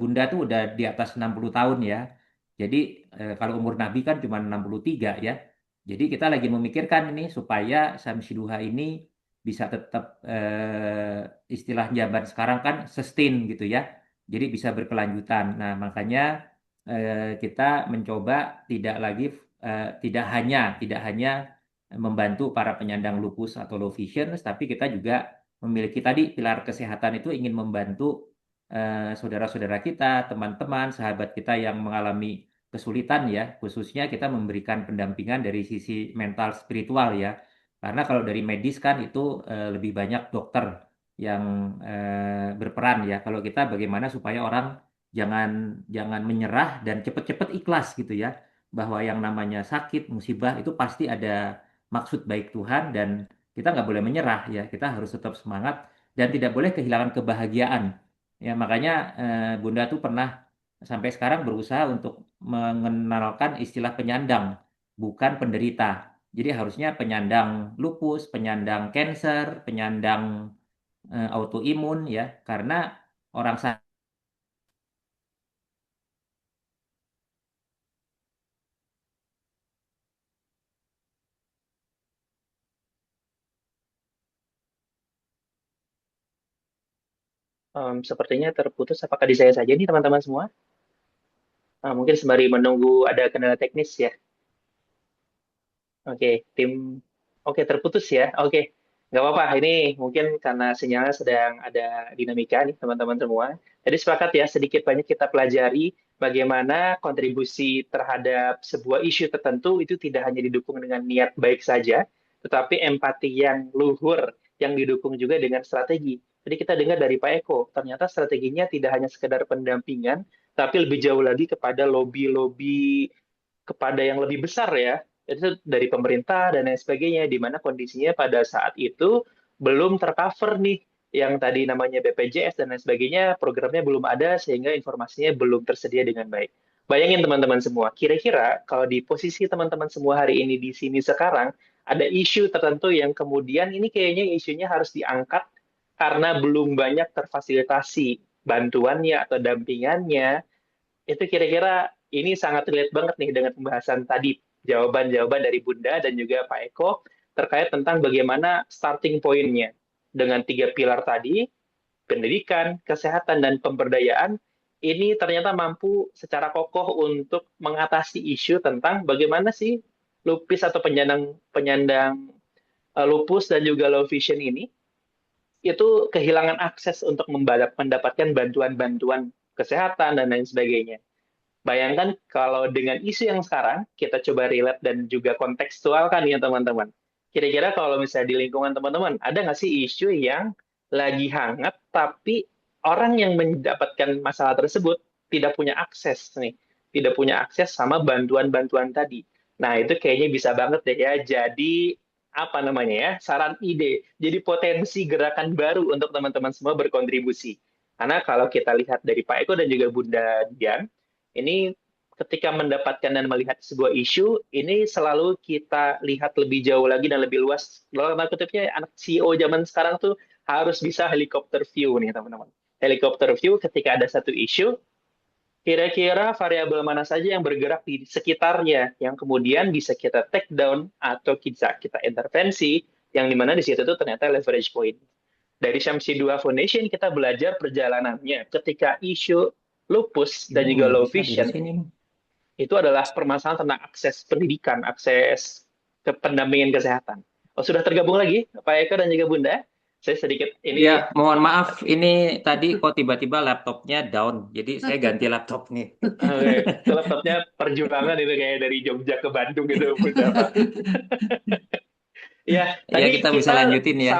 Bunda tuh udah di atas 60 tahun ya. Jadi kalau umur Nabi kan cuma 63 ya. Jadi kita lagi memikirkan ini supaya Samsi Duha ini bisa tetap istilah zaman sekarang kan sustain gitu ya. Jadi bisa berkelanjutan. Nah, makanya kita mencoba tidak lagi tidak hanya membantu para penyandang lupus atau low vision, tapi kita juga memiliki tadi pilar kesehatan itu ingin membantu saudara-saudara kita, teman-teman, sahabat kita yang mengalami kesulitan ya, khususnya kita memberikan pendampingan dari sisi mental spiritual ya. Karena kalau dari medis kan itu lebih banyak dokter yang berperan ya. Kalau kita bagaimana supaya orang jangan jangan menyerah dan cepat-cepat ikhlas gitu ya. Bahwa yang namanya sakit, musibah itu pasti ada maksud baik Tuhan dan kita nggak boleh menyerah ya, kita harus tetap semangat dan tidak boleh kehilangan kebahagiaan. Ya, makanya Bunda tuh pernah sampai sekarang berusaha untuk mengenalkan istilah penyandang, bukan penderita. Jadi harusnya penyandang lupus, penyandang cancer, penyandang autoimun ya, karena orang Sepertinya terputus. Apakah di saya saja nih teman-teman semua? Mungkin sembari menunggu ada kendala teknis ya. Oke, tim. Oke, terputus ya. Oke, nggak apa-apa. Ini mungkin karena sinyalnya sedang ada dinamika nih teman-teman semua. Jadi sepakat ya, sedikit banyak kita pelajari bagaimana kontribusi terhadap sebuah isu tertentu itu tidak hanya didukung dengan niat baik saja, tetapi empati yang luhur yang didukung juga dengan strategi. Jadi kita dengar dari Pak Eko, ternyata strateginya tidak hanya sekedar pendampingan, tapi lebih jauh lagi kepada lobby-lobby kepada yang lebih besar ya, itu dari pemerintah dan lain sebagainya, di mana kondisinya pada saat itu belum tercover nih, yang tadi namanya BPJS dan lain sebagainya, programnya belum ada sehingga informasinya belum tersedia dengan baik. Bayangin teman-teman semua, kira-kira kalau di posisi teman-teman semua hari ini di sini sekarang, ada isu tertentu yang kemudian ini kayaknya isunya harus diangkat karena belum banyak terfasilitasi bantuannya atau dampingannya, itu kira-kira ini sangat relate banget nih dengan pembahasan tadi, jawaban-jawaban dari Bunda dan juga Pak Eko terkait tentang bagaimana starting point-nya. Dengan 3 pilar tadi, pendidikan, kesehatan, dan pemberdayaan, ini ternyata mampu secara kokoh untuk mengatasi isu tentang bagaimana sih lupus atau penyandang lupus dan juga low vision ini itu kehilangan akses untuk mendapatkan bantuan-bantuan kesehatan dan lain sebagainya. Bayangkan kalau dengan isu yang sekarang, kita coba relate dan juga kontekstualkan ya teman-teman. Kira-kira kalau misalnya di lingkungan teman-teman, ada nggak sih isu yang lagi hangat, tapi orang yang mendapatkan masalah tersebut tidak punya akses nih, tidak punya akses sama bantuan-bantuan tadi. Nah, itu kayaknya bisa banget deh ya, jadi apa namanya ya, saran ide, jadi potensi gerakan baru untuk teman-teman semua berkontribusi. Karena kalau kita lihat dari Pak Eko dan juga Bunda Dian, ini ketika mendapatkan dan melihat sebuah isu, ini selalu kita lihat lebih jauh lagi dan lebih luas. Dalam tanda kutipnya, anak CEO zaman sekarang tuh harus bisa helikopter view nih teman-teman. Helikopter view ketika ada satu isu, kira-kira variabel mana saja yang bergerak di sekitarnya yang kemudian bisa kita take down atau kita intervensi, yang dimana di situ tuh ternyata leverage point. Dari Syamsi 2 Foundation kita belajar perjalanannya ketika isu lupus dan juga low vision itu adalah permasalahan tentang akses pendidikan, akses ke pendampingan kesehatan. Oh, sudah tergabung lagi Pak Eko dan juga Bunda? Saya sedikit ini Ya, mohon maaf, ini tadi kok tiba-tiba laptopnya down, jadi saya ganti laptop nih. Oke, itu laptopnya perjuangan itu kayak dari Jogja ke Bandung gitu Bunda. Ya, Ya, tadi kita bisa kita lanjutin ya.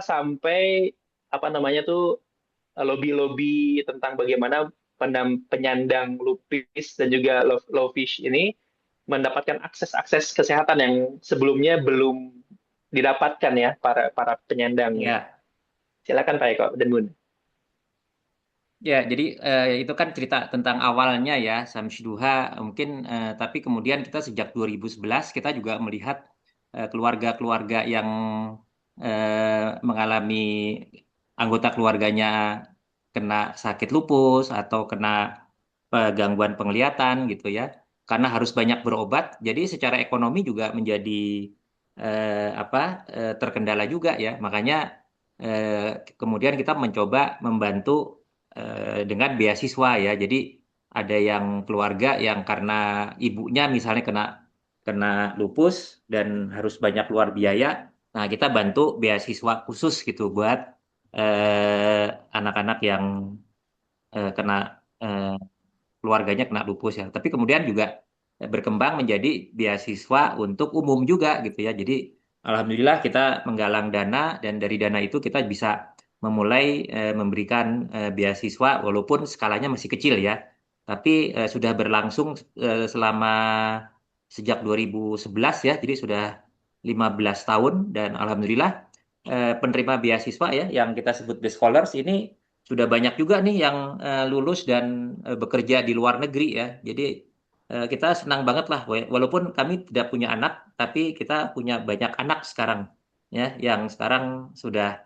sampai apa namanya tuh lobby-lobby tentang bagaimana penyandang lupus dan juga low fish ini mendapatkan akses kesehatan yang sebelumnya belum didapatkan ya para para penyandangnya. Ya, Silakan Pak Eko dan Bun. ya, jadi itu kan cerita tentang awalnya ya, Samsyiduha mungkin, tapi kemudian kita sejak 2011 kita juga melihat keluarga-keluarga yang mengalami anggota keluarganya kena sakit lupus atau kena gangguan penglihatan gitu ya, karena harus banyak berobat, jadi secara ekonomi juga menjadi terkendala juga ya, makanya kemudian kita mencoba membantu dengan beasiswa ya. Jadi ada yang keluarga yang karena ibunya misalnya kena kena lupus dan harus banyak keluar biaya. Nah, kita bantu beasiswa khusus gitu buat anak-anak yang kena eh, keluarganya kena lupus ya. Tapi kemudian juga berkembang menjadi beasiswa untuk umum juga gitu ya. Jadi alhamdulillah kita menggalang dana dan dari dana itu kita bisa memulai memberikan beasiswa walaupun skalanya masih kecil ya. Tapi sudah berlangsung selama sejak 2011 ya. Jadi sudah 15 tahun dan alhamdulillah penerima beasiswa ya yang kita sebut the scholars ini sudah banyak juga nih yang lulus dan bekerja di luar negeri ya. Jadi kita senang banget lah, walaupun kami tidak punya anak, tapi kita punya banyak anak sekarang ya, yang sekarang sudah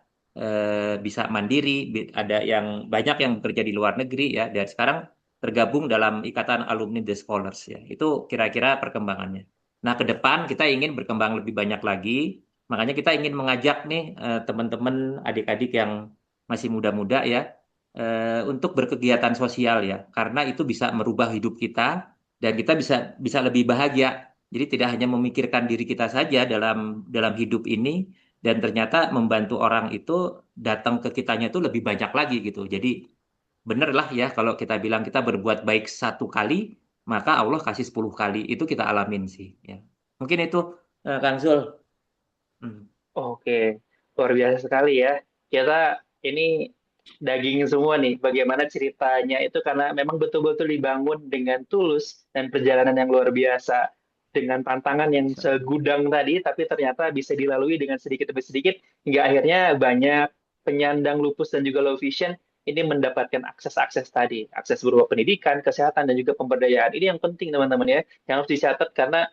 bisa mandiri, ada yang banyak yang bekerja di luar negeri ya, dan sekarang tergabung dalam Ikatan Alumni The Scholars ya. Itu kira-kira perkembangannya. Nah, ke depan kita ingin berkembang lebih banyak lagi, makanya kita ingin mengajak nih teman-teman adik-adik yang masih muda-muda ya untuk berkegiatan sosial ya, karena itu bisa merubah hidup kita dan kita bisa bisa lebih bahagia. Jadi tidak hanya memikirkan diri kita saja dalam dalam hidup ini dan ternyata membantu orang itu datang ke kitanya itu lebih banyak lagi gitu. Jadi bener lah ya kalau kita bilang kita berbuat baik satu kali, maka Allah kasih 10 kali. Itu kita alamin sih ya. Mungkin itu Kang Zul. Hmm. Oke, luar biasa sekali ya. Kita ini daging semua nih. Bagaimana ceritanya itu karena memang betul-betul dibangun dengan tulus dan perjalanan yang luar biasa dengan tantangan yang segudang tadi, tapi ternyata bisa dilalui dengan sedikit demi sedikit hingga akhirnya banyak penyandang lupus dan juga low vision ini mendapatkan akses-akses tadi, akses berupa pendidikan, kesehatan, dan juga pemberdayaan. Ini yang penting teman-teman ya, yang harus dicatat karena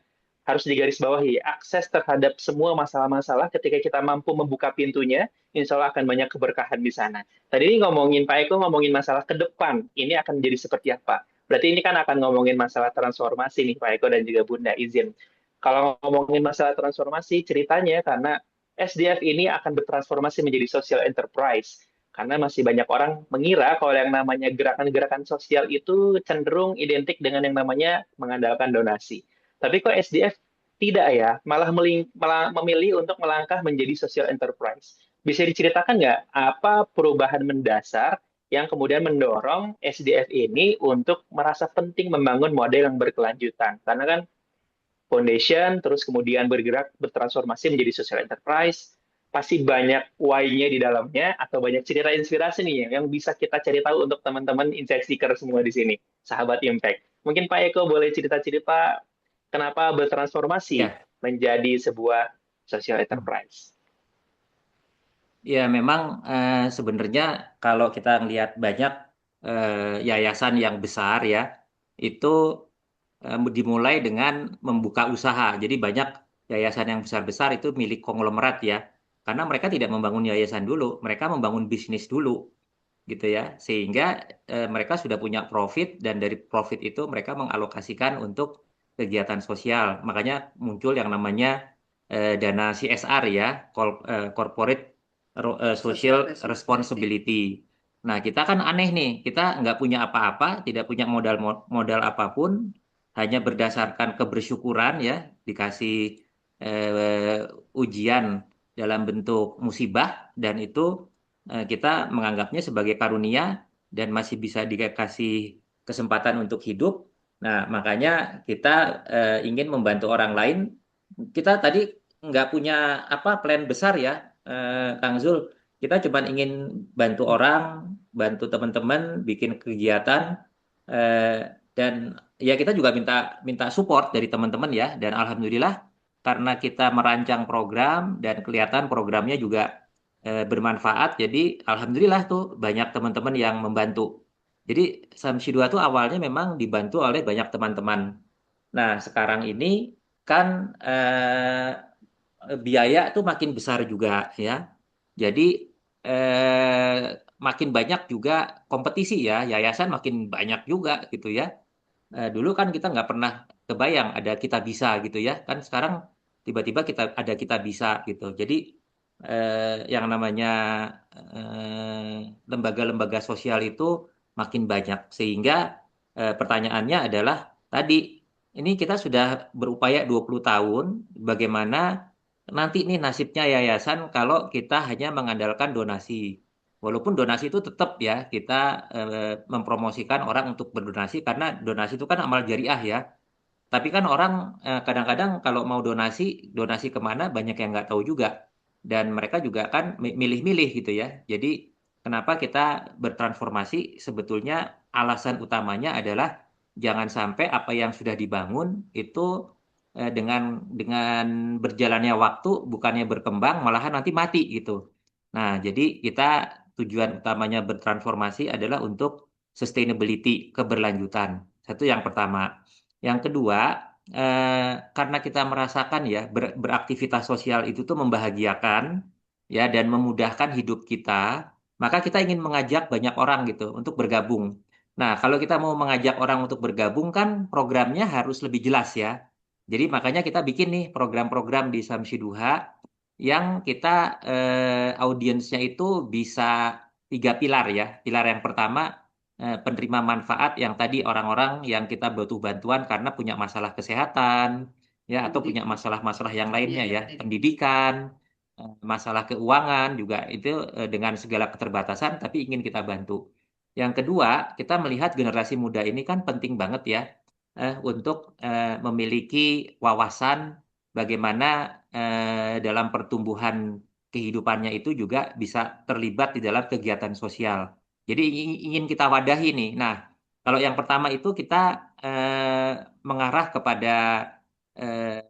harus digarisbawahi akses terhadap semua masalah-masalah ketika kita mampu membuka pintunya, insya Allah akan banyak keberkahan di sana. Tadi ini ngomongin Pak Eko ngomongin masalah ke depan, ini akan jadi seperti apa? Berarti ini kan akan ngomongin masalah transformasi nih Pak Eko dan juga Bunda izin. Kalau ngomongin masalah transformasi, ceritanya karena SDF ini akan bertransformasi menjadi social enterprise. Karena masih banyak orang mengira kalau yang namanya gerakan-gerakan sosial itu cenderung identik dengan yang namanya mengandalkan donasi. Tapi kok SDF tidak ya, malah memilih untuk melangkah menjadi social enterprise. Bisa diceritakan nggak apa perubahan mendasar yang kemudian mendorong SDF ini untuk merasa penting membangun model yang berkelanjutan? Karena kan foundation, terus kemudian bergerak bertransformasi menjadi social enterprise, pasti banyak why-nya di dalamnya atau banyak cerita inspirasi nih yang bisa kita cari tahu untuk teman-teman insight seeker semua di sini, sahabat Impact. Mungkin Pak Eko boleh cerita-cerita kenapa bertransformasi menjadi sebuah social enterprise. Ya, memang sebenarnya kalau kita melihat banyak yayasan yang besar ya, itu dimulai dengan membuka usaha. Jadi banyak yayasan yang besar-besar itu milik konglomerat ya, karena mereka tidak membangun yayasan dulu, mereka membangun bisnis dulu, gitu ya. Sehingga mereka sudah punya profit dan dari profit itu mereka mengalokasikan untuk kegiatan sosial. Makanya muncul yang namanya dana CSR ya, Corporate Social Responsibility. Nah, kita kan aneh nih, kita nggak punya apa-apa, tidak punya modal apapun, hanya berdasarkan kebersyukuran ya, dikasih ujian dalam bentuk musibah dan itu kita menganggapnya sebagai karunia dan masih bisa dikasih kesempatan untuk hidup. Nah, makanya kita ingin membantu orang lain. Kita tadi nggak punya plan besar ya, Kang Zul. Kita cuma ingin bantu orang, bantu teman-teman, bikin kegiatan, dan ya kita juga minta support dari teman-teman ya. Dan alhamdulillah karena kita merancang program dan kelihatan programnya juga bermanfaat, jadi alhamdulillah tuh banyak teman-teman yang membantu. Jadi Samsi 2 tuh awalnya memang dibantu oleh banyak teman-teman. Nah, sekarang ini kan biaya tuh makin besar juga ya. Jadi makin banyak juga kompetisi ya, yayasan makin banyak juga gitu ya. Dulu kan kita nggak pernah kebayang ada Kita Bisa gitu ya. Kan sekarang tiba-tiba kita bisa gitu. Jadi yang namanya lembaga-lembaga sosial itu makin banyak sehingga pertanyaannya adalah tadi ini kita sudah berupaya 20 tahun bagaimana nanti nih nasibnya yayasan kalau kita hanya mengandalkan donasi. Walaupun donasi itu tetap ya kita mempromosikan orang untuk berdonasi karena donasi itu kan amal jariah ya. Tapi kan orang kadang-kadang kalau mau donasi kemana banyak yang nggak tahu juga. Dan mereka juga kan milih-milih gitu ya. Jadi kenapa kita bertransformasi sebetulnya alasan utamanya adalah jangan sampai apa yang sudah dibangun itu dengan berjalannya waktu bukannya berkembang malahan nanti mati gitu. Nah, jadi kita tujuan utamanya bertransformasi adalah untuk sustainability, keberlanjutan. Satu yang pertama. Yang kedua, karena kita merasakan ya beraktivitas sosial itu tuh membahagiakan ya dan memudahkan hidup kita, maka kita ingin mengajak banyak orang gitu untuk bergabung. Nah, kalau kita mau mengajak orang untuk bergabung kan programnya harus lebih jelas ya. Jadi makanya kita bikin nih program-program di Samsi Duha yang kita audiensnya itu bisa 3 pilar ya. Pilar yang pertama penerima manfaat yang tadi orang-orang yang kita butuh bantuan karena punya masalah kesehatan ya atau punya masalah-masalah yang lainnya ya, pendidikan, masalah keuangan juga itu dengan segala keterbatasan tapi ingin kita bantu. Yang kedua, kita melihat generasi muda ini kan penting banget ya untuk memiliki wawasan bagaimana dalam pertumbuhan kehidupannya itu juga bisa terlibat di dalam kegiatan sosial. Jadi ingin kita wadahi nih. Nah, kalau yang pertama itu kita mengarah kepada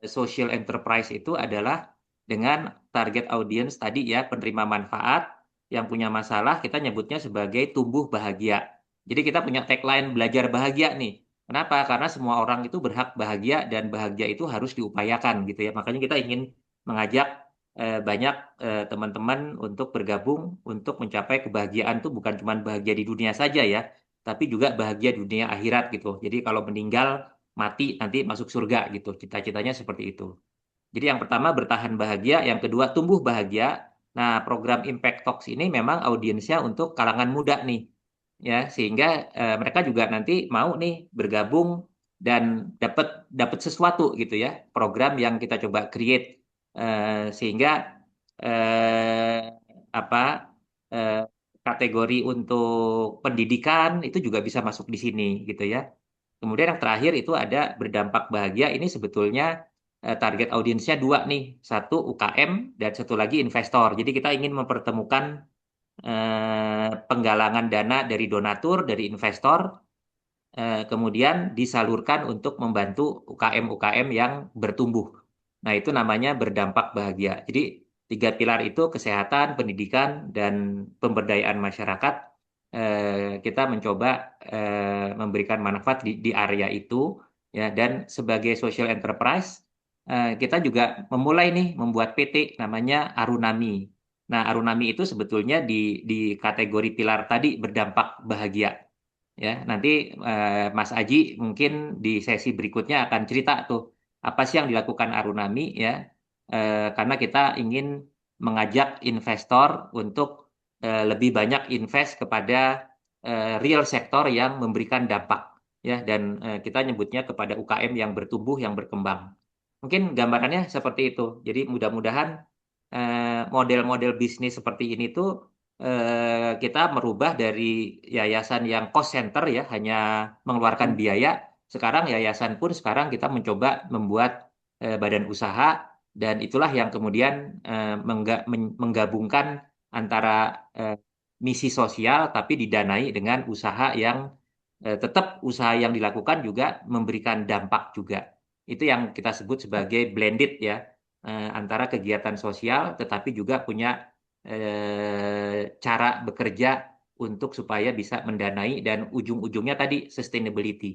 social enterprise itu adalah dengan target audience tadi ya, penerima manfaat yang punya masalah, kita nyebutnya sebagai tumbuh bahagia. Jadi kita punya tagline belajar bahagia nih. Kenapa? Karena semua orang itu berhak bahagia dan bahagia itu harus diupayakan gitu ya. Makanya kita ingin mengajak banyak teman-teman untuk bergabung untuk mencapai kebahagiaan tuh bukan cuma bahagia di dunia saja ya, tapi juga bahagia di dunia akhirat gitu. Jadi kalau meninggal mati nanti masuk surga gitu. Cita-citanya seperti itu. Jadi yang pertama bertahan bahagia, yang kedua tumbuh bahagia. Nah, program Impact Talks ini memang audiensnya untuk kalangan muda nih. Ya, sehingga mereka juga nanti mau nih bergabung dan dapat sesuatu gitu ya. Program yang kita coba create sehingga eh, apa eh, kategori untuk pendidikan itu juga bisa masuk di sini gitu ya. Kemudian yang terakhir itu ada berdampak bahagia. Ini sebetulnya target audiensnya 2 nih, satu UKM dan satu lagi investor. Jadi kita ingin mempertemukan penggalangan dana dari donatur, dari investor, kemudian disalurkan untuk membantu UKM-UKM yang bertumbuh. Nah, itu namanya berdampak bahagia. Jadi 3 pilar itu kesehatan, pendidikan, dan pemberdayaan masyarakat. Kita mencoba memberikan manfaat di area itu ya dan sebagai social enterprise kita juga memulai nih membuat PT namanya Arunami. Nah, Arunami itu sebetulnya di kategori pilar tadi berdampak bahagia. Ya, nanti Mas Aji mungkin di sesi berikutnya akan cerita tuh apa sih yang dilakukan Arunami ya. Karena kita ingin mengajak investor untuk lebih banyak invest kepada real sektor yang memberikan dampak ya dan kita nyebutnya kepada UKM yang bertumbuh yang berkembang. Mungkin gambarannya seperti itu. Jadi mudah-mudahan model-model bisnis seperti ini tuh kita merubah dari yayasan yang cost center ya, hanya mengeluarkan biaya. Sekarang yayasan pun sekarang kita mencoba membuat badan usaha, dan itulah yang kemudian menggabungkan antara misi sosial tapi didanai dengan usaha yang tetap usaha yang dilakukan juga memberikan dampak juga. Itu yang kita sebut sebagai blended ya, antara kegiatan sosial tetapi juga punya cara bekerja untuk supaya bisa mendanai dan ujung-ujungnya tadi sustainability.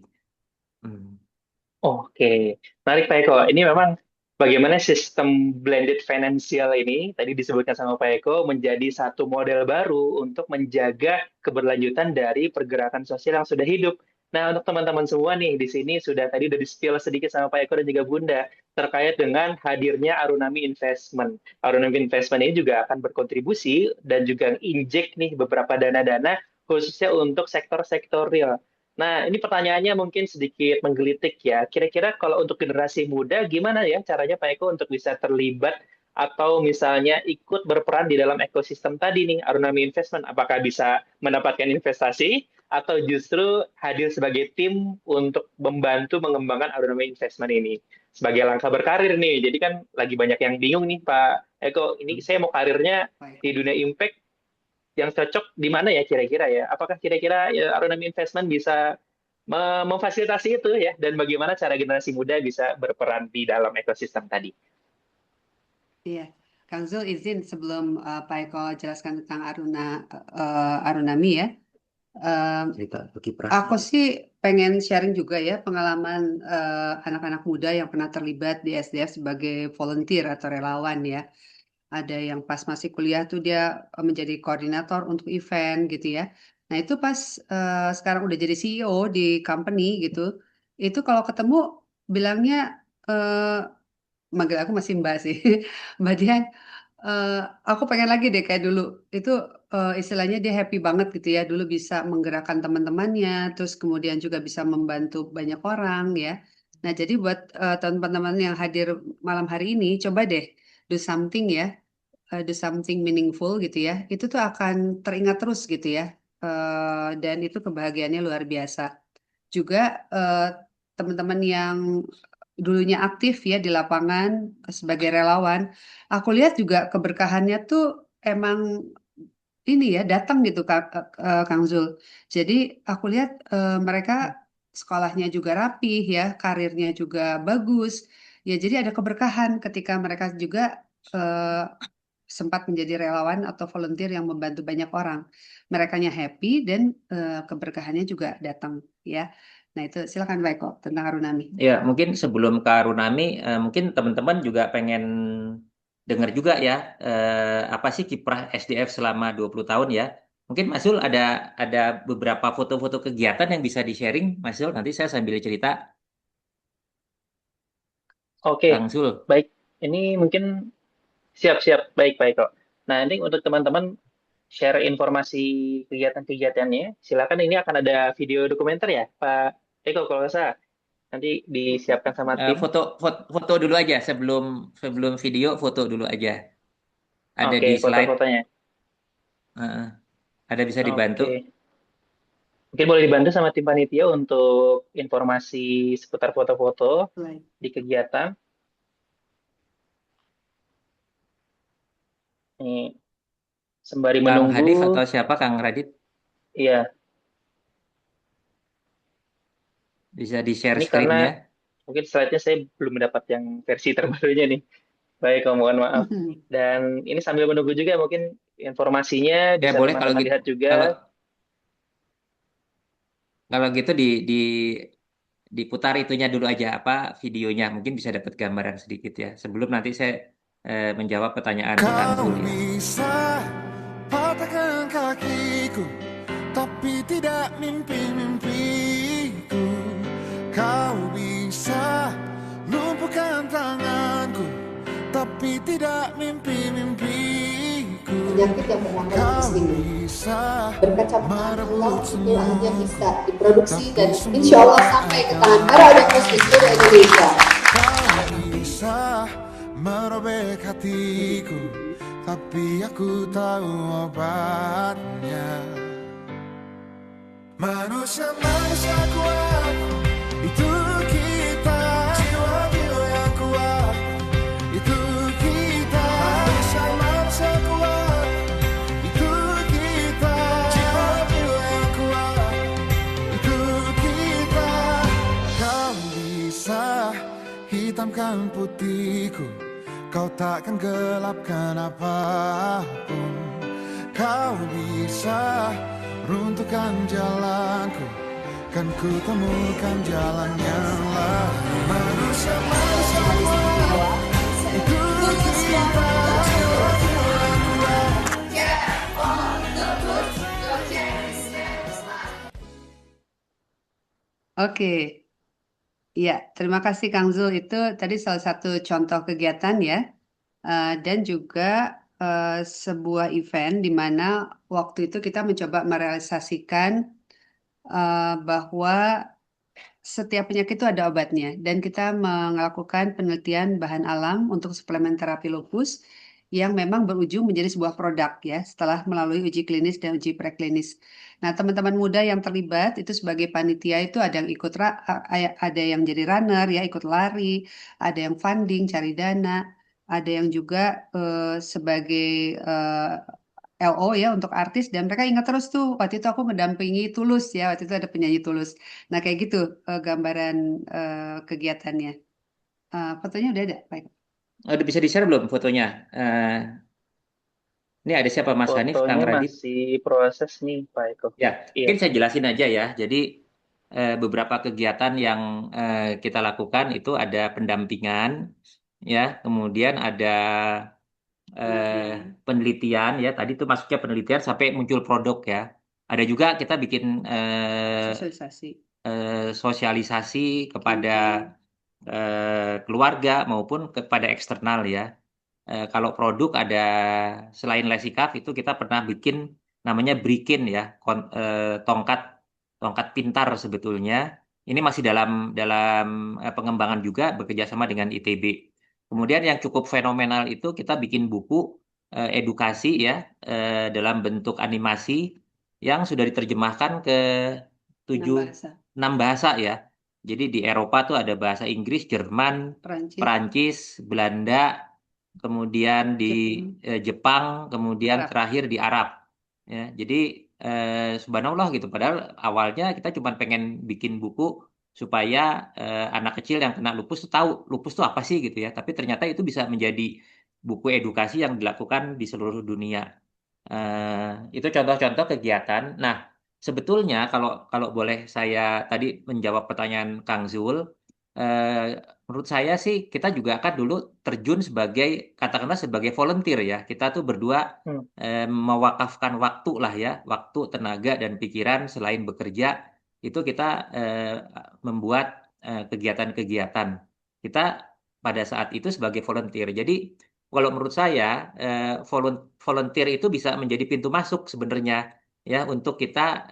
Oke, menarik Pak Eko. Ini memang bagaimana sistem blended financial ini tadi disebutkan sama Pak Eko menjadi satu model baru untuk menjaga keberlanjutan dari pergerakan sosial yang sudah hidup. Nah, untuk teman-teman semua nih di sini tadi udah di-spill sedikit sama Pak Eko dan juga Bunda terkait dengan hadirnya Arunami Investment. Arunami Investment ini juga akan berkontribusi dan juga injek nih beberapa dana-dana khususnya untuk sektor-sektor real. Nah, ini pertanyaannya mungkin sedikit menggelitik ya. Kira-kira kalau untuk generasi muda, gimana ya caranya Pak Eko untuk bisa terlibat atau misalnya ikut berperan di dalam ekosistem tadi nih, Arunami Investment? Apakah bisa mendapatkan investasi atau justru hadir sebagai tim untuk membantu mengembangkan Arunami Investment ini? Sebagai langkah berkarir nih, jadi kan lagi banyak yang bingung nih Pak Eko, ini saya mau karirnya di dunia impact, yang cocok di mana ya kira-kira ya? Apakah kira-kira ya, Arunami Investment bisa memfasilitasi itu ya? Dan bagaimana cara generasi muda bisa berperan di dalam ekosistem tadi? Iya, Kang Zul izin sebelum Pak Eko jelaskan tentang Arunami ya. Aku sih pengen sharing juga ya pengalaman anak-anak muda yang pernah terlibat di SDF sebagai volunteer atau relawan ya. Ada yang pas masih kuliah tuh dia menjadi koordinator untuk event gitu ya. Nah itu pas sekarang udah jadi CEO di company gitu, itu kalau ketemu bilangnya manggil aku masih Mbak sih, Mbak Dian, aku pengen lagi deh kayak dulu. Itu istilahnya dia happy banget gitu ya, dulu bisa menggerakkan teman-temannya, terus kemudian juga bisa membantu banyak orang ya. Nah jadi buat teman-teman yang hadir malam hari ini, coba deh do something ya, do something meaningful gitu ya, itu tuh akan teringat terus gitu ya, dan itu kebahagiaannya luar biasa. Juga teman-teman yang dulunya aktif ya di lapangan sebagai relawan, aku lihat juga keberkahannya tuh emang ini ya datang gitu Kang Zul. Jadi aku lihat mereka sekolahnya juga rapih ya, karirnya juga bagus. Ya jadi ada keberkahan ketika mereka juga sempat menjadi relawan atau volunteer yang membantu banyak orang. Merekanya happy dan keberkahannya juga datang ya. Nah itu silakan Pak Eko tentang Arunami. Ya mungkin sebelum ke Arunami, mungkin teman-teman juga pengen dengar juga ya apa sih kiprah SDF selama 20 tahun ya. Mungkin Mas Zul ada beberapa foto-foto kegiatan yang bisa di-sharing, Mas Zul, nanti saya sambil cerita. Oke, Kang Zul. baik. Ini mungkin siap-siap, baik Pak Eko. Nah, ini untuk teman-teman share informasi kegiatan-kegiatannya, silakan. Ini akan ada video dokumenter ya, Pak Eko kalau nggak salah. Nanti disiapkan sama tim. Foto dulu aja sebelum video, foto dulu aja. Ada Oke, di slide. foto-fotonya. Ada bisa dibantu. Oke. Mungkin boleh dibantu sama tim panitia untuk informasi seputar foto-foto di kegiatan. Nih, sembari Kang menunggu. Hadif atau siapa Kang Radit? Iya. Bisa di-share Ini screen-nya. karena mungkin slide-nya saya belum mendapat yang versi terbarunya nih. Baik, mohon maaf. Dan ini sambil menunggu juga mungkin informasinya bisa boleh kalau teman-teman gitu. lihat juga. Kalau gitu diputar itunya dulu aja, apa videonya, mungkin bisa dapat gambaran sedikit ya. Sebelum nanti saya menjawab pertanyaan Kang Zul. Bisa patahkan kakiku, tapi tidak mimpi-mimpiku. Kau bisa lumpuhkan tanganku, tapi tidak mimpi-mimpiku. Penyakit yang bernama lupus ini berkacamata Allah itu akhirnya bisa diproduksi dan insya Allah sampai ke tangan para dokter di seluruh Indonesia. Kau bisa merobek hatiku, tapi aku tahu obatnya. Manusia-manusia kuat, itu kita. Jiwa-jiwa yang kuat, itu kita. Manusia-manusia kuat, itu kita. Jiwa-jiwa yang kuat, itu kita. Kau bisa hitamkan putihku, kau takkan gelapkan apapun. Kau bisa runtuhkan jalanku, kan ku temukan jalan yang lain. Manusia-manusia kuat, itu kita. Oke, ya, terima kasih Kang Zul. Itu tadi salah satu contoh kegiatan ya. Dan juga sebuah event di mana waktu itu kita mencoba merealisasikan bahwa setiap penyakit itu ada obatnya, dan kita melakukan penelitian bahan alam untuk suplemen terapi lupus yang memang berujung menjadi sebuah produk ya setelah melalui uji klinis dan uji preklinis. Nah, teman-teman muda yang terlibat itu sebagai panitia itu ada yang ikut ada yang jadi runner ya, ikut lari, ada yang funding cari dana, ada yang juga sebagai LO ya untuk artis, dan mereka ingat terus tuh waktu itu aku mendampingi Tulus ya, waktu itu ada penyanyi Tulus. Nah, kayak gitu gambaran kegiatannya. Fotonya udah ada, Pak. Udah bisa di-share belum fotonya? Ini ada siapa, Mas Hanif, Kang Fotonya Radit? masih proses nih, Pak Eko. Ya, Iya. mungkin saya jelasin aja ya. Jadi beberapa kegiatan yang kita lakukan itu ada pendampingan, ya, kemudian ada penelitian ya. Tadi itu masuknya penelitian sampai muncul produk ya. Ada juga kita bikin Sosialisasi. sosialisasi kepada keluarga maupun kepada eksternal ya. Kalau produk ada selain Lesikaf itu kita pernah bikin namanya Brikin ya, tongkat pintar sebetulnya. Ini masih dalam pengembangan juga bekerjasama dengan ITB. Kemudian yang cukup fenomenal itu kita bikin buku edukasi ya dalam bentuk animasi yang sudah diterjemahkan ke 6 bahasa ya. Jadi di Eropa tuh ada bahasa Inggris, Jerman, Perancis, Belanda, kemudian di Jepang, kemudian terakhir di Arab. Ya, jadi subhanallah gitu. Padahal awalnya kita cuma pengen bikin buku supaya anak kecil yang kena lupus tuh tahu lupus itu apa sih gitu ya. Tapi ternyata itu bisa menjadi buku edukasi yang dilakukan di seluruh dunia. Itu contoh-contoh kegiatan. Nah, sebetulnya kalau boleh saya tadi menjawab pertanyaan Kang Zul, menurut saya sih kita juga akan dulu terjun sebagai katakanlah sebagai volunteer ya. Kita tuh berdua mewakafkan waktu lah ya, waktu, tenaga dan pikiran selain bekerja itu kita membuat kegiatan-kegiatan. Kita pada saat itu sebagai volunteer. Jadi kalau menurut saya volunteer itu bisa menjadi pintu masuk sebenarnya ya untuk kita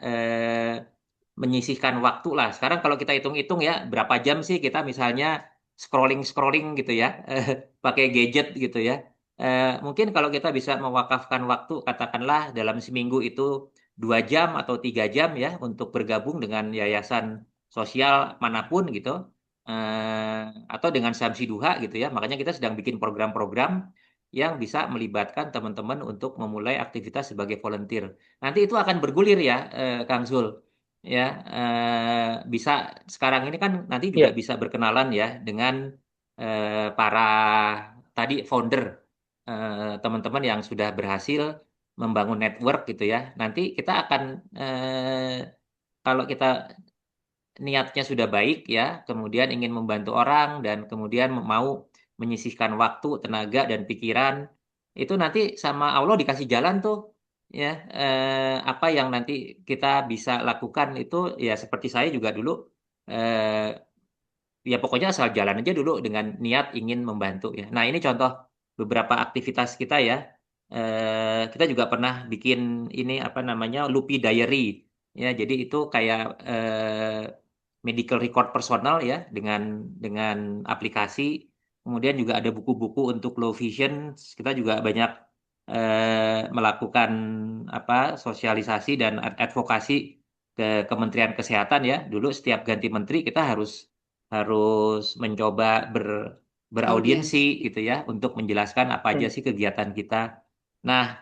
menyisihkan waktu lah. Sekarang kalau kita hitung-hitung ya berapa jam sih kita misalnya scrolling gitu ya pakai gadget gitu ya. Mungkin kalau kita bisa mewakafkan waktu katakanlah dalam seminggu itu 2 jam atau 3 jam ya untuk bergabung dengan yayasan sosial manapun gitu atau dengan Samsi Duha gitu ya. Makanya kita sedang bikin program-program yang bisa melibatkan teman-teman untuk memulai aktivitas sebagai volunteer. Nanti itu akan bergulir ya, Kang Zul. Ya, bisa sekarang ini kan nanti juga bisa berkenalan ya dengan para tadi founder teman-teman yang sudah berhasil membangun network gitu ya. Nanti kita akan kalau kita niatnya sudah baik ya, kemudian ingin membantu orang dan kemudian mau menyisihkan waktu, tenaga dan pikiran, itu nanti sama Allah dikasih jalan tuh ya apa yang nanti kita bisa lakukan itu ya seperti saya juga dulu ya pokoknya asal jalan aja dulu dengan niat ingin membantu ya. Nah, ini contoh beberapa aktivitas kita ya. Kita juga pernah bikin ini apa namanya Lupi Diary ya. Jadi itu kayak medical record personal ya dengan aplikasi. Kemudian juga ada buku-buku untuk low vision. Kita juga banyak melakukan sosialisasi dan advokasi ke Kementerian Kesehatan ya. Dulu setiap ganti menteri kita harus mencoba beraudiensi gitu ya untuk menjelaskan apa aja sih kegiatan kita. Nah,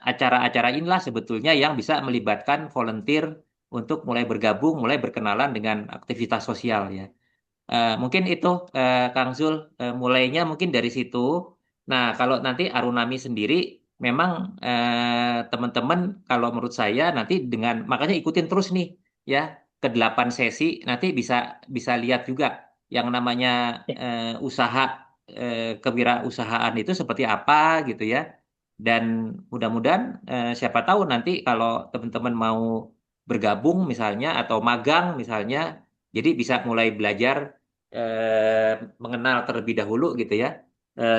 acara-acara inilah sebetulnya yang bisa melibatkan volunteer untuk mulai bergabung, mulai berkenalan dengan aktivitas sosial ya. Mungkin itu Kang Zul, mulainya mungkin dari situ. Nah, kalau nanti Arunami sendiri memang teman-teman kalau menurut saya nanti makanya ikutin terus nih ya ke 8 sesi nanti bisa bisa lihat juga yang namanya usaha kewirausahaan itu seperti apa gitu ya. Dan mudah-mudahan siapa tahu nanti kalau teman-teman mau bergabung misalnya atau magang misalnya jadi bisa mulai belajar mengenal terlebih dahulu gitu ya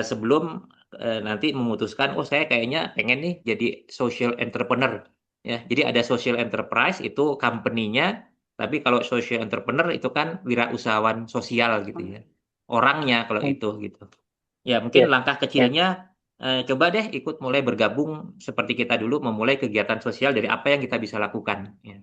sebelum nanti memutuskan oh saya kayaknya pengen nih jadi social entrepreneur ya jadi ada social enterprise itu company-nya tapi kalau social entrepreneur itu kan wirausahawan sosial gitu ya orangnya kalau itu gitu ya mungkin Ya, langkah ya. kecilnya coba deh ikut mulai bergabung seperti kita dulu memulai kegiatan sosial dari apa yang kita bisa lakukan ya.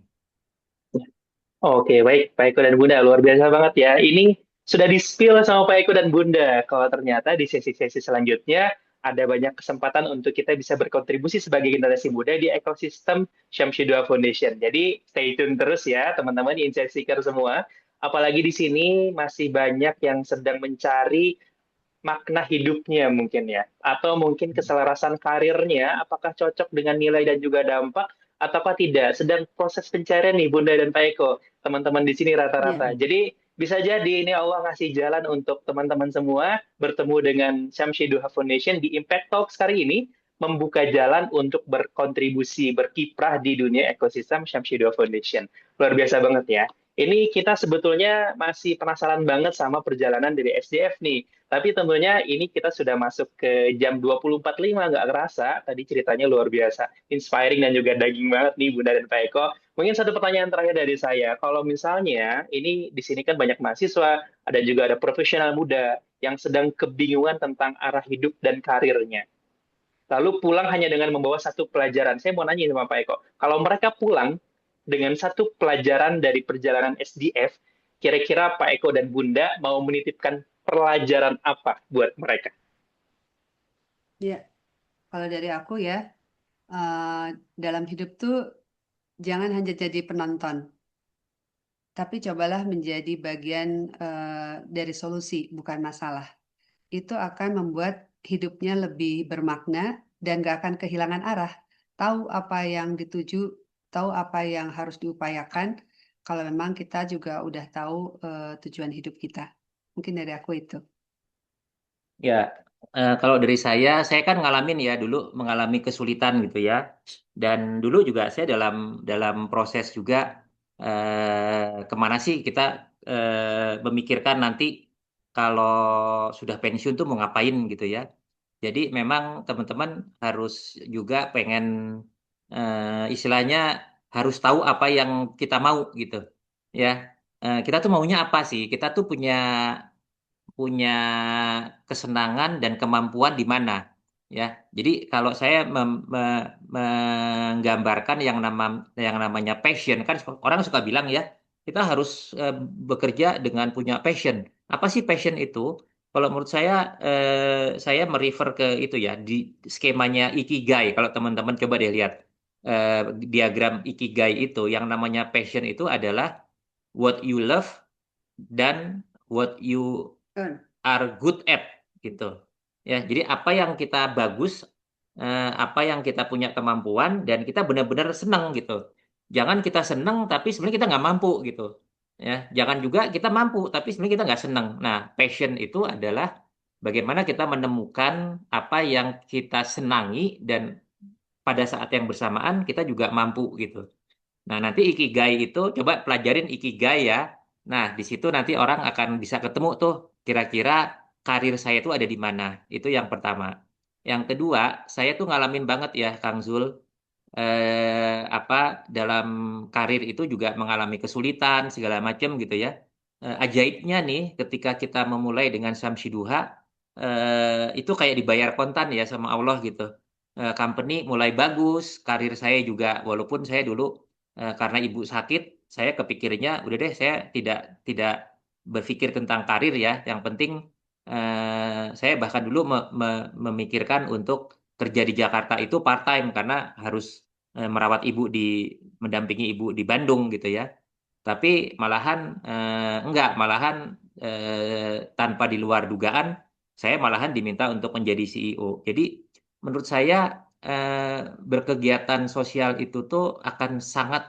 Oke, baik Pak Eko dan Bunda, luar biasa banget ya. Ini sudah di-spill sama Pak Eko dan Bunda, kalau ternyata di sesi-sesi selanjutnya ada banyak kesempatan untuk kita bisa berkontribusi sebagai generasi muda di ekosistem Syamsiddua Foundation. Jadi stay tune terus ya teman-teman Insight Seeker semua. Apalagi di sini masih banyak yang sedang mencari makna hidupnya mungkin ya, atau mungkin keselarasan karirnya, apakah cocok dengan nilai dan juga dampak, ataukah tidak. Sedang proses pencarian nih Bunda dan Pak Eko, teman-teman di sini rata-rata. Jadi bisa jadi ini Allah ngasih jalan untuk teman-teman semua bertemu dengan Syamsiddua Foundation di Impact Talks kali ini, membuka jalan untuk berkontribusi, berkiprah di dunia ekosistem Syamsiddua Foundation. Luar biasa banget ya. Ini kita sebetulnya masih penasaran banget sama perjalanan dari SDF nih. Tapi tentunya ini kita sudah masuk ke jam 20.45, nggak kerasa. Tadi ceritanya luar biasa, inspiring dan juga daging banget nih Bunda dan Pak Eko. Mungkin satu pertanyaan terakhir dari saya. Kalau misalnya, ini di sini kan banyak mahasiswa, ada juga ada profesional muda yang sedang kebingungan tentang arah hidup dan karirnya. Lalu pulang hanya dengan membawa satu pelajaran. Saya mau nanya sama Pak Eko, kalau mereka pulang dengan satu pelajaran dari perjalanan SDF, kira-kira Pak Eko dan Bunda mau menitipkan pelajaran apa buat mereka? Ya, kalau dari aku ya, dalam hidup tuh jangan hanya jadi penonton, tapi cobalah menjadi bagian dari solusi, bukan masalah. Itu akan membuat hidupnya lebih bermakna dan gak akan kehilangan arah. Tahu apa yang dituju, tahu apa yang harus diupayakan, kalau memang kita juga udah tahu tujuan hidup kita. Mungkin dari aku itu. Ya, kalau dari saya kan ngalamin ya dulu mengalami kesulitan gitu ya. Dan dulu juga saya dalam proses juga kemana sih kita memikirkan nanti kalau sudah pensiun tuh mau ngapain gitu ya. Jadi memang teman-teman harus juga pengen istilahnya harus tahu apa yang kita mau gitu ya. Kita tuh maunya apa sih? Kita tuh punya punya kesenangan dan kemampuan di mana ya. Jadi kalau saya menggambarkan yang namanya passion kan orang suka bilang ya kita harus bekerja dengan punya passion. Apa sih passion itu? Kalau menurut saya merefer ke itu ya di skemanya Ikigai. Kalau teman-teman coba deh lihat diagram Ikigai itu, yang namanya passion itu adalah what you love dan what you are good at gitu ya. Jadi apa yang kita bagus, apa yang kita punya kemampuan dan kita benar-benar senang gitu. Jangan kita senang tapi sebenarnya kita nggak mampu gitu ya. Jangan juga kita mampu tapi sebenarnya kita nggak senang. Nah, passion itu adalah bagaimana kita menemukan apa yang kita senangi dan pada saat yang bersamaan kita juga mampu gitu. Nah, nanti Ikigai itu coba pelajarin Ikigai ya. Nah, di situ nanti orang akan bisa ketemu tuh kira-kira karir saya itu ada di mana. Itu yang pertama. Yang kedua, saya tuh ngalamin banget ya Kang Zul dalam karir itu juga mengalami kesulitan segala macam gitu ya. Ajaibnya nih ketika kita memulai dengan Samsiduha itu kayak dibayar kontan ya sama Allah gitu. company mulai bagus, karir saya juga walaupun saya dulu karena ibu sakit, saya kepikirnya udah deh saya tidak berpikir tentang karir ya. Yang penting saya bahkan dulu memikirkan untuk kerja di Jakarta itu part time karena harus merawat ibu mendampingi ibu di Bandung gitu ya. Tapi malahan enggak, malahan tanpa di luar dugaan saya malahan diminta untuk menjadi CEO. Jadi menurut saya berkegiatan sosial itu tuh akan sangat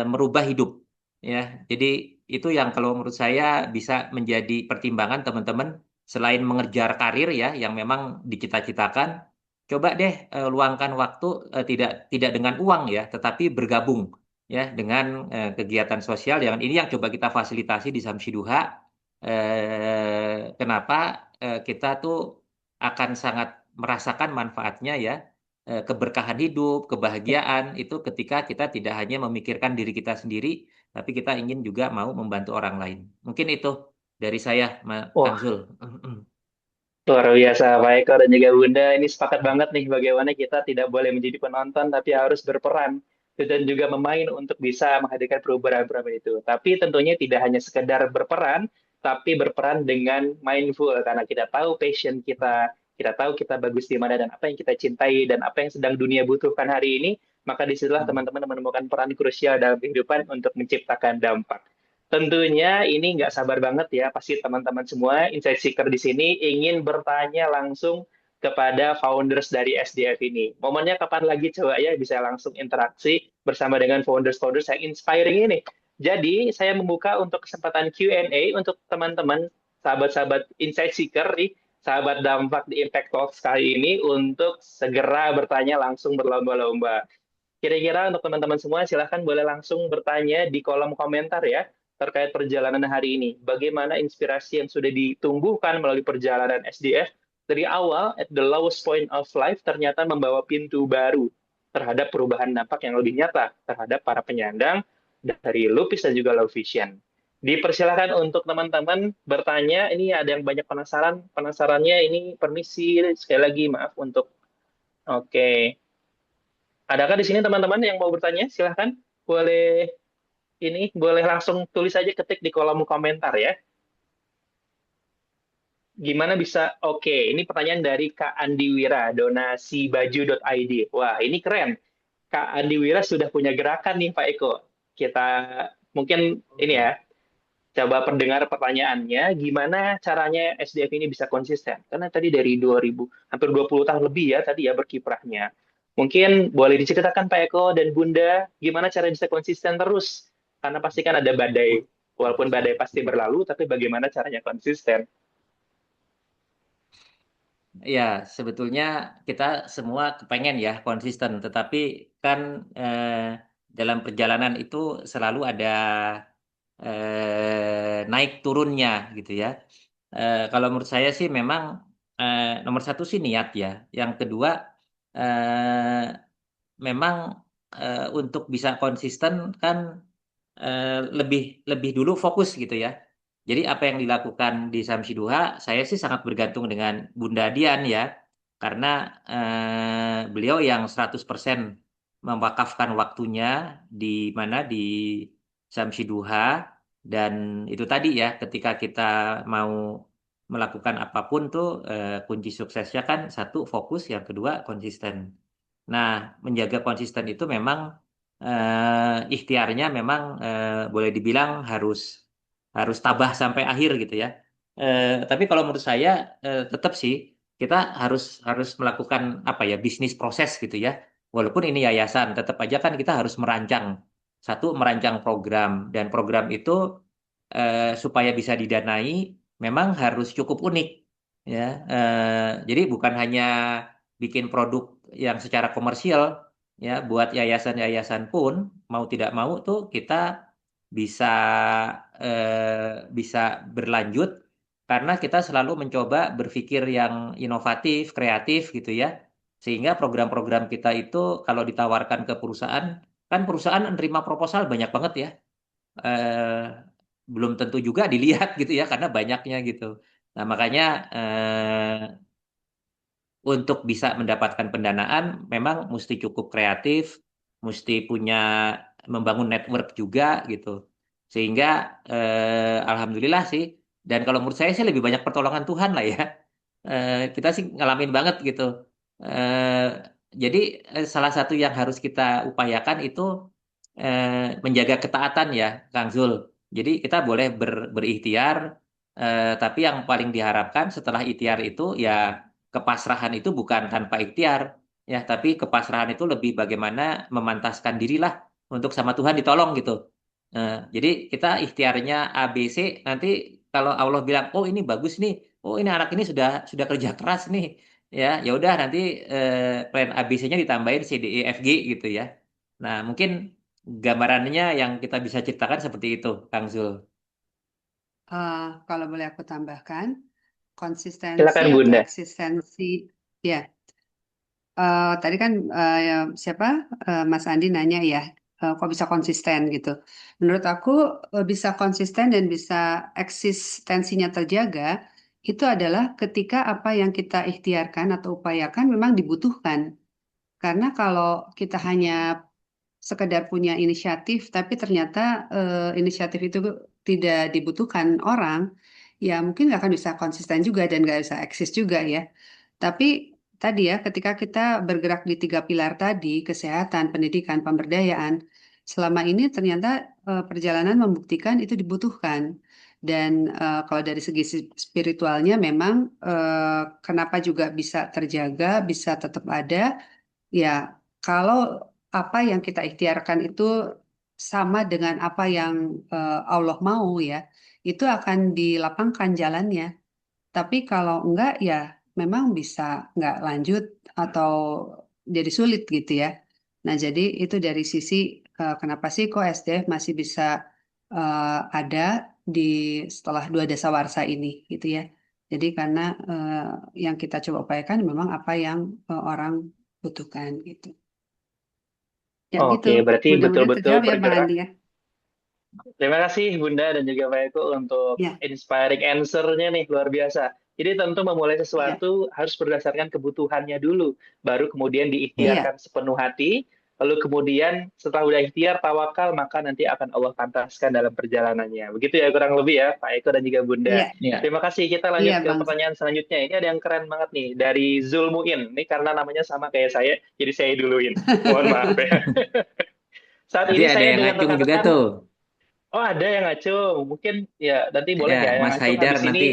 merubah hidup ya. Jadi itu yang kalau menurut saya bisa menjadi pertimbangan teman-teman selain mengejar karir ya yang memang dicita-citakan, coba deh luangkan waktu tidak dengan uang ya, tetapi bergabung ya dengan kegiatan sosial yang ini yang coba kita fasilitasi di Samsi Duha. Kenapa kita tuh akan sangat merasakan manfaatnya ya, keberkahan hidup, kebahagiaan itu ketika kita tidak hanya memikirkan diri kita sendiri, tapi kita ingin juga mau membantu orang lain. Mungkin itu dari saya, Kang Wah, Zul. luar biasa Pak Eko dan juga Bunda. Ini sepakat banget nih bagaimana kita tidak boleh menjadi penonton tapi harus berperan dan juga memain untuk bisa menghadirkan perubahan-perubahan itu. Tapi tentunya tidak hanya sekedar berperan, tapi berperan dengan mindful karena kita tahu passion kita tahu kita bagus di mana dan apa yang kita cintai dan apa yang sedang dunia butuhkan hari ini, maka disitulah teman-teman menemukan peran krusial dalam kehidupan untuk menciptakan dampak. Tentunya ini nggak sabar banget ya, pasti teman-teman semua Insight Seeker di sini ingin bertanya langsung kepada founders dari SDF ini. Momennya kapan lagi coba ya bisa langsung interaksi bersama dengan founders-founders yang inspiring ini. Jadi saya membuka untuk kesempatan Q&A untuk teman-teman, sahabat-sahabat Insight Seeker nih, sahabat dampak di Impact Talks kali ini untuk segera bertanya langsung berlomba-lomba. Kira-kira untuk teman-teman semua silahkan boleh langsung bertanya di kolom komentar ya terkait perjalanan hari ini. Bagaimana inspirasi yang sudah ditumbuhkan melalui perjalanan SDF dari awal at the lowest point of life ternyata membawa pintu baru terhadap perubahan dampak yang lebih nyata terhadap para penyandang dari lupus dan juga low vision. Dipersilakan untuk teman-teman bertanya. Ini ada yang banyak penasaran. Penasarannya ini permisi sekali lagi maaf untuk oke. Adakah di sini teman-teman yang mau bertanya? Silahkan boleh langsung tulis aja, ketik di kolom komentar ya. Gimana bisa? Oke, ini pertanyaan dari Kak Andi Wira, donasibaju.id. Wah, ini keren. Kak Andi Wira sudah punya gerakan nih Pak Eko. Kita mungkin ini ya, coba pendengar pertanyaannya, gimana caranya SDF ini bisa konsisten? Karena tadi dari 2000, hampir 20 tahun lebih ya tadi ya berkiprahnya. Mungkin boleh diceritakan Pak Eko dan Bunda, gimana cara bisa konsisten terus? Karena pasti kan ada badai, walaupun badai pasti berlalu, tapi bagaimana caranya konsisten? Ya, sebetulnya kita semua kepengen ya konsisten, tetapi kan dalam perjalanan itu selalu ada naik turunnya gitu ya. Kalau menurut saya sih memang nomor satu sih niat ya. Yang kedua memang untuk bisa konsisten kan lebih dulu fokus gitu ya. Jadi apa yang dilakukan di Samsi Duha, saya sih sangat bergantung dengan Bunda Dian ya. Karena beliau yang 100% mewakafkan waktunya di mana di Samsi Duha, dan itu tadi ya ketika kita mau melakukan apapun tuh kunci suksesnya kan satu fokus, yang kedua konsisten. Nah, menjaga konsisten itu memang ikhtiarnya memang boleh dibilang harus tabah sampai akhir gitu ya. Tapi kalau menurut saya tetap sih kita harus melakukan apa ya, bisnis proses gitu ya. Walaupun ini yayasan, tetap aja kan kita harus merancang program, dan program itu supaya bisa didanai memang harus cukup unik ya. Jadi bukan hanya bikin produk yang secara komersial ya, buat yayasan-yayasan pun mau tidak mau tuh kita bisa bisa berlanjut karena kita selalu mencoba berpikir yang inovatif, kreatif gitu ya. Sehingga program-program kita itu kalau ditawarkan ke perusahaan, kan perusahaan menerima proposal banyak banget ya. Eh, Belum tentu juga dilihat gitu ya karena banyaknya gitu. Nah, makanya untuk bisa mendapatkan pendanaan memang mesti cukup kreatif, mesti punya membangun network juga gitu. Sehingga alhamdulillah sih. Dan kalau menurut saya sih lebih banyak pertolongan Tuhan lah ya. Kita sih ngalamin banget gitu. Eh, jadi salah satu yang harus kita upayakan itu menjaga ketaatan ya, Kang Zul. Jadi kita boleh berikhtiar, tapi yang paling diharapkan setelah ikhtiar itu ya kepasrahan itu bukan tanpa ikhtiar, ya, tapi kepasrahan itu lebih bagaimana memantaskan dirilah untuk sama Tuhan ditolong gitu. Jadi kita ikhtiarnya A, B, C, nanti kalau Allah bilang, oh ini bagus nih, oh ini anak ini sudah kerja keras nih, ya udah nanti plan A, B, C-nya ditambahin C, D, E, F, G gitu ya. Nah mungkin gambarannya yang kita bisa ceritakan seperti itu, Kang Zul. Kalau boleh aku tambahkan, konsistensi Silakan atau Bunda. eksistensi, ya. Tadi kan Mas Andi nanya ya, kok bisa konsisten gitu. Menurut aku bisa konsisten dan bisa eksistensinya terjaga itu adalah ketika apa yang kita ikhtiarkan atau upayakan memang dibutuhkan. Karena kalau kita hanya sekedar punya inisiatif, tapi ternyata inisiatif itu tidak dibutuhkan orang, ya mungkin nggak akan bisa konsisten juga dan nggak bisa eksis juga ya. Tapi tadi ya, ketika kita bergerak di 3 pilar tadi, kesehatan, pendidikan, pemberdayaan, selama ini ternyata perjalanan membuktikan itu dibutuhkan. Dan kalau dari segi spiritualnya memang kenapa juga bisa terjaga, bisa tetap ada, ya kalau apa yang kita ikhtiarkan itu sama dengan apa yang Allah mau ya, itu akan dilapangkan jalannya. Tapi kalau enggak ya memang bisa enggak lanjut atau jadi sulit gitu ya. Nah jadi itu dari sisi kenapa sih kok SDF masih bisa ada di setelah 2 dasawarsa ini gitu ya. Jadi karena yang kita coba upayakan memang apa yang orang butuhkan gitu. Ya Oke, gitu. berarti Mudah-mudahan betul-betul terjawab ya Bang bergerak. Andi ya. Terima kasih Bunda dan juga Pak Eko untuk Ya. inspiring answer-nya nih, luar biasa. Jadi tentu memulai sesuatu harus berdasarkan kebutuhannya dulu, baru kemudian diikhtiarkan sepenuh hati, lalu kemudian setelah udah ikhtiar, tawakal, maka nanti akan Allah pantaskan dalam perjalanannya. Begitu ya kurang lebih ya, Pak Eko dan juga Bunda. Iya. Terima kasih, kita lanjut Iya, ke Bang. pertanyaan selanjutnya. Ini ada yang keren banget nih, dari Zulmuin. Ini karena namanya sama kayak saya, jadi saya duluin. Mohon maaf ya. Saat Nanti ini ada saya yang dengan ngacung juga rekan-rekan. tuh. Oh, ada yang ngacung. Mungkin ya nanti boleh Ya, ya yang Mas ngacung Haidar habis nanti. ini.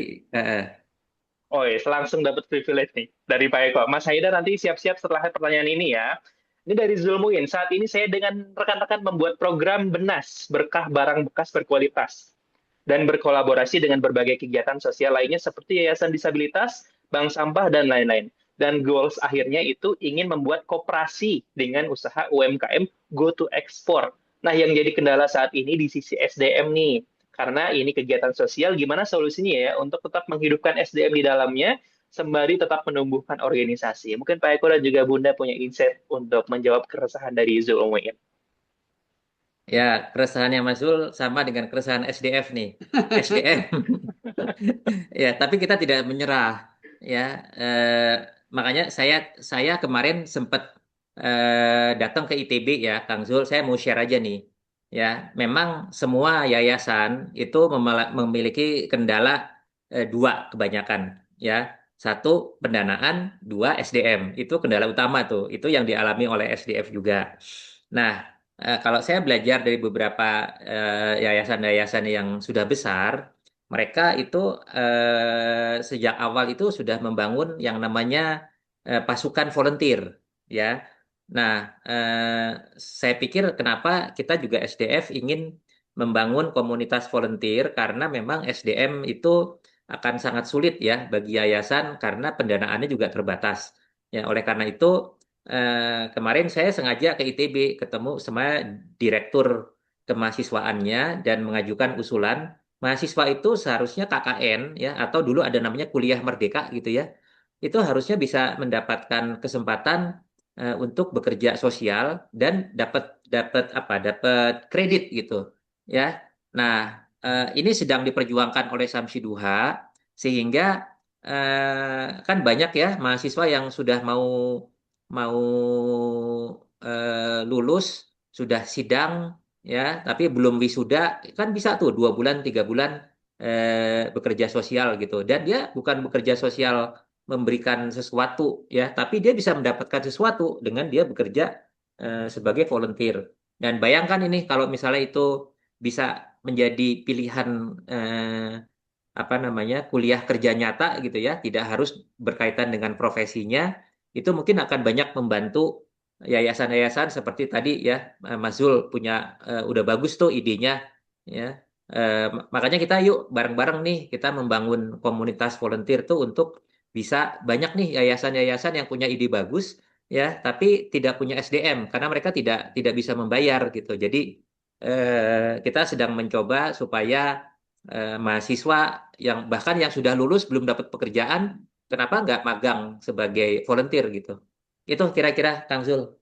Oh, langsung dapat privilege nih dari Pak Eko. Mas Haidar nanti siap-siap setelah pertanyaan ini ya. Ini dari Zulmuin. Saat ini saya dengan rekan-rekan membuat program BENAS, Berkah Barang Bekas Berkualitas, dan berkolaborasi dengan berbagai kegiatan sosial lainnya seperti Yayasan Disabilitas, Bank Sampah, dan lain-lain. Dan goals akhirnya itu ingin membuat koperasi dengan usaha UMKM go to export. Nah, yang jadi kendala saat ini di sisi SDM nih. Karena ini kegiatan sosial, gimana solusinya ya untuk tetap menghidupkan SDM di dalamnya, sembari tetap menumbuhkan organisasi. Mungkin Pak Eko dan juga Bunda punya insight untuk menjawab keresahan dari Zulmuin. Ya, keresahannya Mas Zul sama dengan keresahan SDF nih. SDM. Ya, tapi kita tidak menyerah. Ya, makanya saya kemarin sempat datang ke ITB ya, Kang Zul. Saya mau share aja nih. Ya, memang semua yayasan itu memiliki kendala dua kebanyakan. Ya, satu pendanaan, dua SDM. Itu kendala utama tuh. Itu yang dialami oleh SDF juga. Nah, kalau saya belajar dari beberapa yayasan-yayasan yang sudah besar, mereka itu sejak awal itu sudah membangun yang namanya pasukan volunteer, ya. Nah, saya pikir kenapa kita juga SDF ingin membangun komunitas volunteer karena memang SDM itu akan sangat sulit ya bagi yayasan karena pendanaannya juga terbatas. Ya, oleh karena itu kemarin saya sengaja ke ITB ketemu sama direktur kemahasiswaannya dan mengajukan usulan mahasiswa itu seharusnya KKN ya atau dulu ada namanya kuliah merdeka gitu ya. Itu harusnya bisa mendapatkan kesempatan untuk bekerja sosial dan dapat dapat apa? Dapat kredit gitu ya. Nah, ini sedang diperjuangkan oleh Samsi Duha sehingga kan banyak ya mahasiswa yang sudah mau mau lulus, sudah sidang ya, tapi belum wisuda, kan bisa tuh 2 bulan 3 bulan bekerja sosial gitu. Dan dia bukan bekerja sosial memberikan sesuatu ya, tapi dia bisa mendapatkan sesuatu dengan dia bekerja sebagai volunteer. Dan bayangkan ini kalau misalnya itu bisa menjadi pilihan apa namanya kuliah kerja nyata gitu ya, tidak harus berkaitan dengan profesinya, itu mungkin akan banyak membantu yayasan-yayasan seperti tadi ya, Mas Zul punya udah bagus tuh idenya ya. Makanya kita yuk bareng-bareng nih kita membangun komunitas volunteer tuh untuk bisa banyak nih yayasan-yayasan yang punya ide bagus ya, tapi tidak punya SDM karena mereka tidak bisa membayar gitu. Jadi kita sedang mencoba supaya mahasiswa yang bahkan yang sudah lulus belum dapat pekerjaan, kenapa nggak magang sebagai volunteer gitu? Itu kira-kira Kang Zul.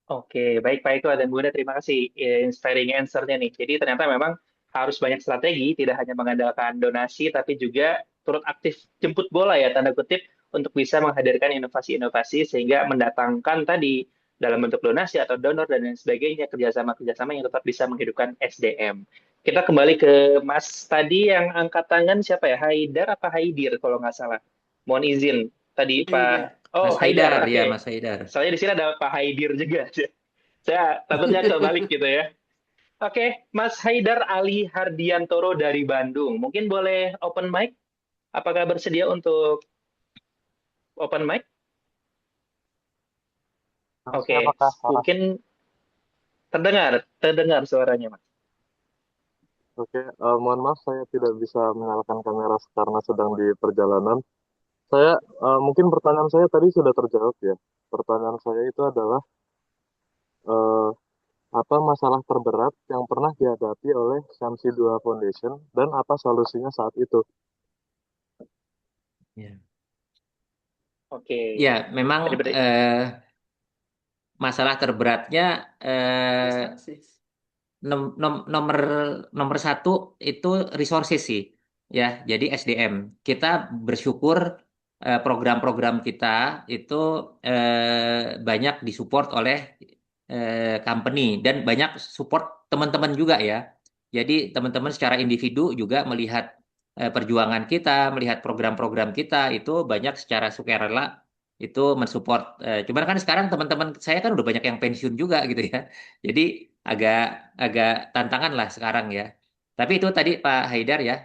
Oke, baik Pak Eko dan Bunda, terima kasih inspiring answer-nya nih. Jadi ternyata memang harus banyak strategi, tidak hanya mengandalkan donasi, tapi juga turut aktif jemput bola ya, tanda kutip, untuk bisa menghadirkan inovasi-inovasi sehingga mendatangkan tadi dalam bentuk donasi atau donor dan lain sebagainya, kerjasama-kerjasama yang tetap bisa menghidupkan SDM. Kita kembali ke Mas tadi yang angkat tangan, siapa ya? Haidar apa Haidir kalau nggak salah? Mohon izin. Tadi Pak... Oh, Mas Haidar, Haidar, oke. ya Mas Haidar. Soalnya di sini ada Pak Haidir juga. Saya takutnya kebalik gitu ya. Oke, Mas Haidar Ali Hardiantoro dari Bandung. Mungkin boleh open mic? Apakah bersedia untuk open mic? Oke, mungkin terdengar suaranya, Mas. Oke, mohon maaf saya tidak bisa menyalakan kamera karena sedang di perjalanan. Saya mungkin pertanyaan saya tadi sudah terjawab ya. Pertanyaan saya itu adalah apa masalah terberat yang pernah dihadapi oleh Shamsi 2 Foundation dan apa solusinya saat itu? Ya. Oke. Ya, memang masalah terberatnya nomor satu itu resources sih, ya. Jadi SDM. Kita bersyukur program-program kita itu banyak disupport oleh company dan banyak support teman-teman juga ya. Jadi teman-teman secara individu juga melihat perjuangan kita, melihat program-program kita itu banyak secara sukarela itu mensupport. Cuman kan sekarang teman-teman saya kan udah banyak yang pensiun juga gitu ya. Jadi agak tantangan lah sekarang ya. Tapi itu tadi Pak Haidar ya,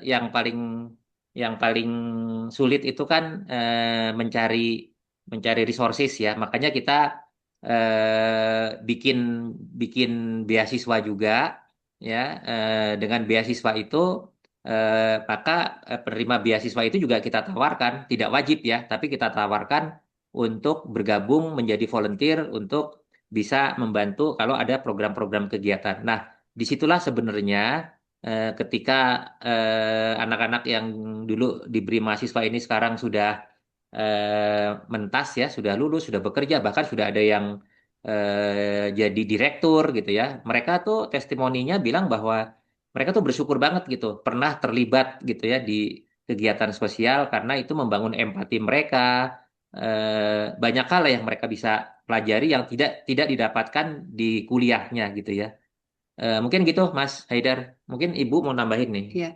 yang paling sulit itu kan mencari resources ya. Makanya kita bikin beasiswa juga ya. Dengan beasiswa itu maka penerima beasiswa itu juga kita tawarkan, tidak wajib ya, tapi kita tawarkan untuk bergabung menjadi volunteer untuk bisa membantu kalau ada program-program kegiatan. Nah, disitulah sebenarnya ketika anak-anak yang dulu diberi mahasiswa ini sekarang sudah mentas ya, sudah lulus, sudah bekerja, bahkan sudah ada yang jadi direktur gitu ya. Mereka tuh testimoninya bilang bahwa mereka tuh bersyukur banget gitu, pernah terlibat gitu ya di kegiatan sosial karena itu membangun empati mereka. Banyak hal yang mereka bisa pelajari yang tidak didapatkan di kuliahnya gitu ya. Mungkin gitu Mas Haidar. Mungkin Ibu mau nambahin nih. Ya,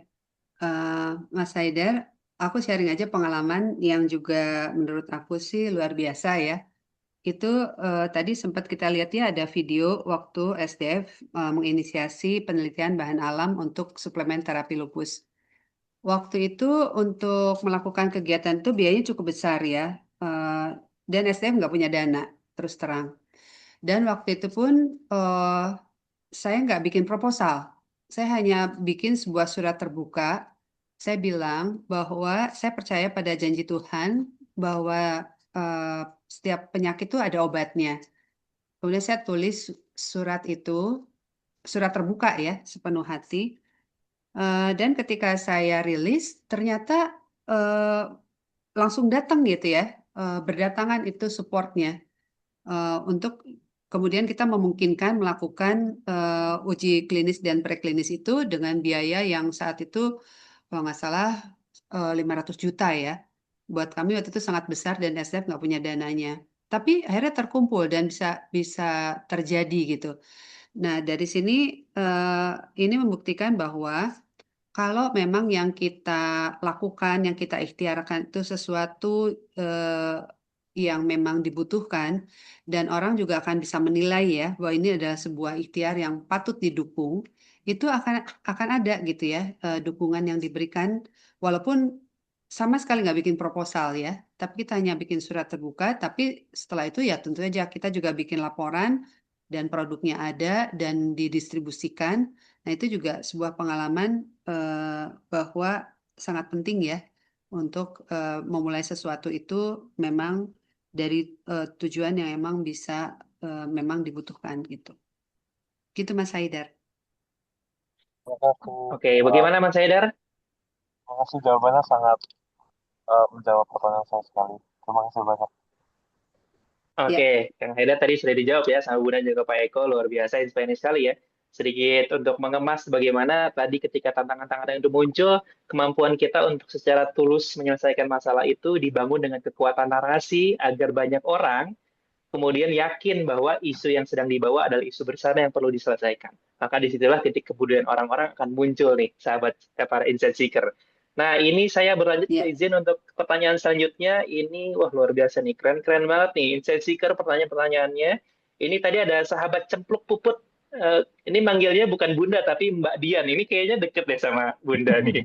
Mas Haidar, aku sharing aja pengalaman yang juga menurut aku sih luar biasa ya. Itu tadi sempat kita lihat ya ada video waktu SDF menginisiasi penelitian bahan alam untuk suplemen terapi lupus. Waktu itu untuk melakukan kegiatan itu biayanya cukup besar ya, dan SDF nggak punya dana, terus terang. Dan waktu itu pun saya nggak bikin proposal, saya hanya bikin sebuah surat terbuka. Saya bilang bahwa saya percaya pada janji Tuhan bahwa setiap penyakit itu ada obatnya. Kemudian saya tulis surat itu, surat terbuka ya, sepenuh hati. Dan ketika saya rilis, ternyata langsung datang gitu ya, berdatangan itu supportnya untuk kemudian kita memungkinkan melakukan uji klinis dan preklinis itu dengan biaya yang saat itu kalau nggak salah 500 juta ya. Buat kami waktu itu sangat besar dan SDF nggak punya dananya. Tapi akhirnya terkumpul dan bisa bisa terjadi gitu. Nah, dari sini ini membuktikan bahwa kalau memang yang kita lakukan, yang kita ikhtiarkan itu sesuatu yang memang dibutuhkan, dan orang juga akan bisa menilai ya bahwa ini adalah sebuah ikhtiar yang patut didukung, itu akan ada gitu ya dukungan yang diberikan, walaupun sama sekali nggak bikin proposal ya, tapi kita hanya bikin surat terbuka, tapi setelah itu ya tentu aja kita juga bikin laporan dan produknya ada dan didistribusikan. Nah, itu juga sebuah pengalaman bahwa sangat penting ya untuk memulai sesuatu itu memang dari tujuan yang emang bisa memang dibutuhkan gitu. Gitu Mas Haidar. Oke, bagaimana Mas Haidar? Terima kasih jawabannya sangat menjawab pertanyaan saya sekali. Terima kasih banyak. Oke, Kang Haidar tadi sudah dijawab ya sama Bunda juga Pak Eko, luar biasa inspirasi sekali ya. Sedikit untuk mengemas bagaimana tadi ketika tantangan-tantangan itu muncul, kemampuan kita untuk secara tulus menyelesaikan masalah itu dibangun dengan kekuatan narasi agar banyak orang kemudian yakin bahwa isu yang sedang dibawa adalah isu bersama yang perlu diselesaikan. Maka disitulah titik kebudayaan orang-orang akan muncul nih, sahabat para insight seeker. Nah, ini saya berlanjut izin untuk pertanyaan selanjutnya. Ini, wah luar biasa nih, keren-keren banget nih. Insight seeker pertanyaan-pertanyaannya. Ini tadi ada sahabat cempluk puput. Ini manggilnya bukan Bunda, tapi Mbak Dian. Ini kayaknya deket deh sama Bunda nih.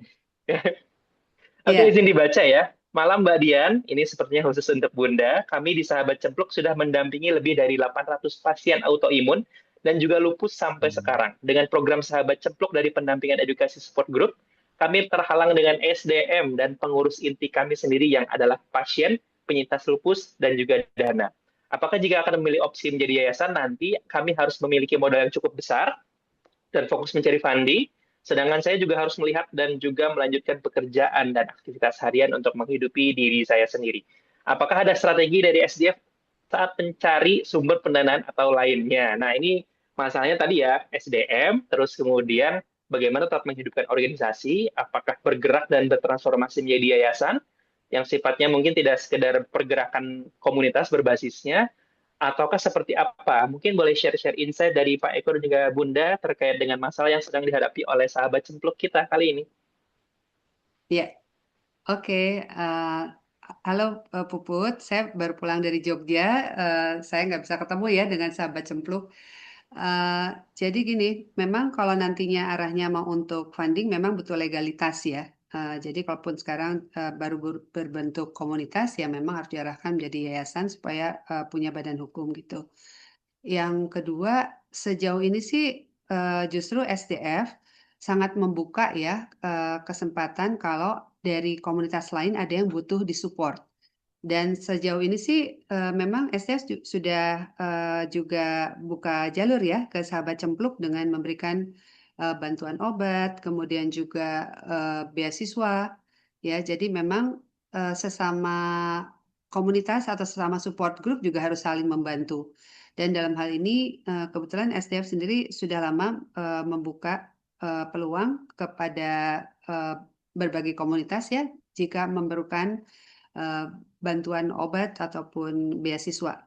Oke, izin dibaca ya. Malam Mbak Dian, ini sepertinya khusus untuk Bunda. Kami di Sahabat Cempluk sudah mendampingi lebih dari 800 pasien autoimun dan juga lupus sampai sekarang. Dengan program Sahabat Cempluk dari pendampingan edukasi support group, kami terhalang dengan SDM dan pengurus inti kami sendiri yang adalah pasien, penyintas lupus, dan juga dana. Apakah jika akan memilih opsi menjadi yayasan, nanti kami harus memiliki modal yang cukup besar dan fokus mencari funding, sedangkan saya juga harus melihat dan juga melanjutkan pekerjaan dan aktivitas harian untuk menghidupi diri saya sendiri. Apakah ada strategi dari SDF saat mencari sumber pendanaan atau lainnya? Nah, ini masalahnya tadi ya, SDM, terus kemudian bagaimana tetap menghidupkan organisasi, apakah bergerak dan bertransformasi menjadi yayasan, yang sifatnya mungkin tidak sekedar pergerakan komunitas berbasisnya, ataukah seperti apa? Mungkin boleh share-share insight dari Pak Eko dan juga Bunda terkait dengan masalah yang sedang dihadapi oleh sahabat cempluk kita kali ini. Ya, oke. Halo Puput, saya baru pulang dari Jogja. Saya nggak bisa ketemu ya dengan sahabat cempluk. Jadi gini, memang kalau nantinya arahnya mau untuk funding, memang butuh legalitas ya. Jadi kalaupun sekarang baru berbentuk komunitas, ya memang harus diarahkan menjadi yayasan supaya punya badan hukum gitu. Yang kedua, sejauh ini sih justru SDF sangat membuka ya kesempatan kalau dari komunitas lain ada yang butuh disupport. Dan sejauh ini sih memang SDF sudah juga buka jalur ya ke sahabat cempluk dengan memberikan bantuan obat, kemudian juga beasiswa ya. Jadi memang sesama komunitas atau sesama support group juga harus saling membantu. Dan dalam hal ini kebetulan SDF sendiri sudah lama membuka peluang kepada berbagai komunitas ya jika memerlukan bantuan obat ataupun beasiswa.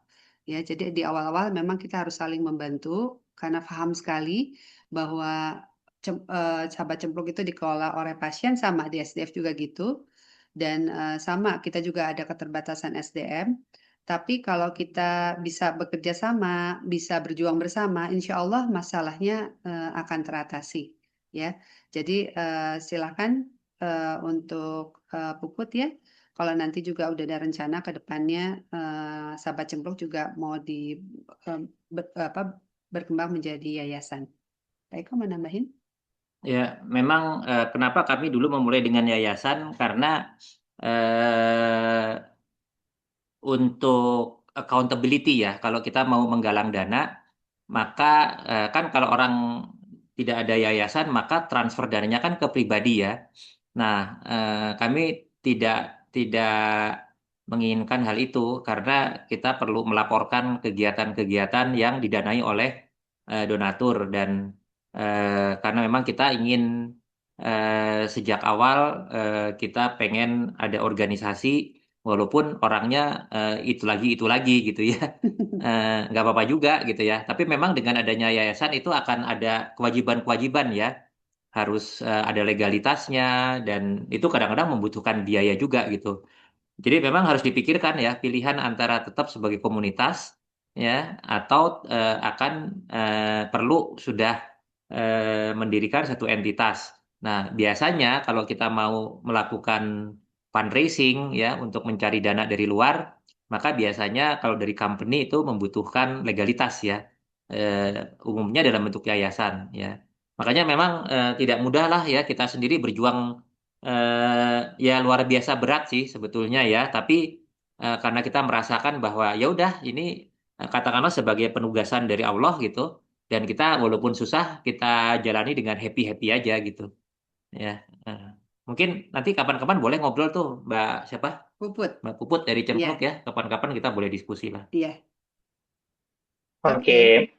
Ya, jadi di awal-awal memang kita harus saling membantu karena paham sekali bahwa sahabat cempluk itu dikelola oleh pasien, sama di SDF juga gitu. Dan sama kita juga ada keterbatasan SDM. Tapi kalau kita bisa bekerja sama, bisa berjuang bersama, insya Allah masalahnya akan teratasi. Ya, jadi silakan untuk Puput ya. Kalau nanti juga udah ada rencana ke depannya sahabat cempluk juga mau berkembang menjadi yayasan. Pak Eko mau nambahin? Ya, memang kenapa kami dulu memulai dengan yayasan karena untuk accountability ya, kalau kita mau menggalang dana, maka kan kalau orang tidak ada yayasan, maka transfer dananya kan ke pribadi ya. Nah, kami tidak menginginkan hal itu karena kita perlu melaporkan kegiatan-kegiatan yang didanai oleh donatur dan karena memang kita ingin sejak awal kita pengen ada organisasi walaupun orangnya itu lagi gitu ya. Nggak apa-apa juga gitu ya. Tapi memang dengan adanya yayasan itu akan ada kewajiban-kewajiban ya. Harus ada legalitasnya dan itu kadang-kadang membutuhkan biaya juga gitu. Jadi memang harus dipikirkan ya pilihan antara tetap sebagai komunitas ya atau akan perlu sudah mendirikan satu entitas. Nah, biasanya kalau kita mau melakukan fundraising ya untuk mencari dana dari luar, maka biasanya kalau dari company itu membutuhkan legalitas ya. Umumnya dalam bentuk yayasan ya. Makanya memang tidak mudah lah ya kita sendiri berjuang ya luar biasa berat sih sebetulnya ya. Tapi karena kita merasakan bahwa ya udah ini katakanlah sebagai penugasan dari Allah gitu. Dan kita walaupun susah kita jalani dengan happy-happy aja gitu. Ya. eh. Mungkin nanti kapan-kapan boleh ngobrol tuh Mbak siapa? Puput. Mbak Puput dari Iya. Cempluk ya. Kapan-kapan kita boleh diskusi lah. Iya. Oke.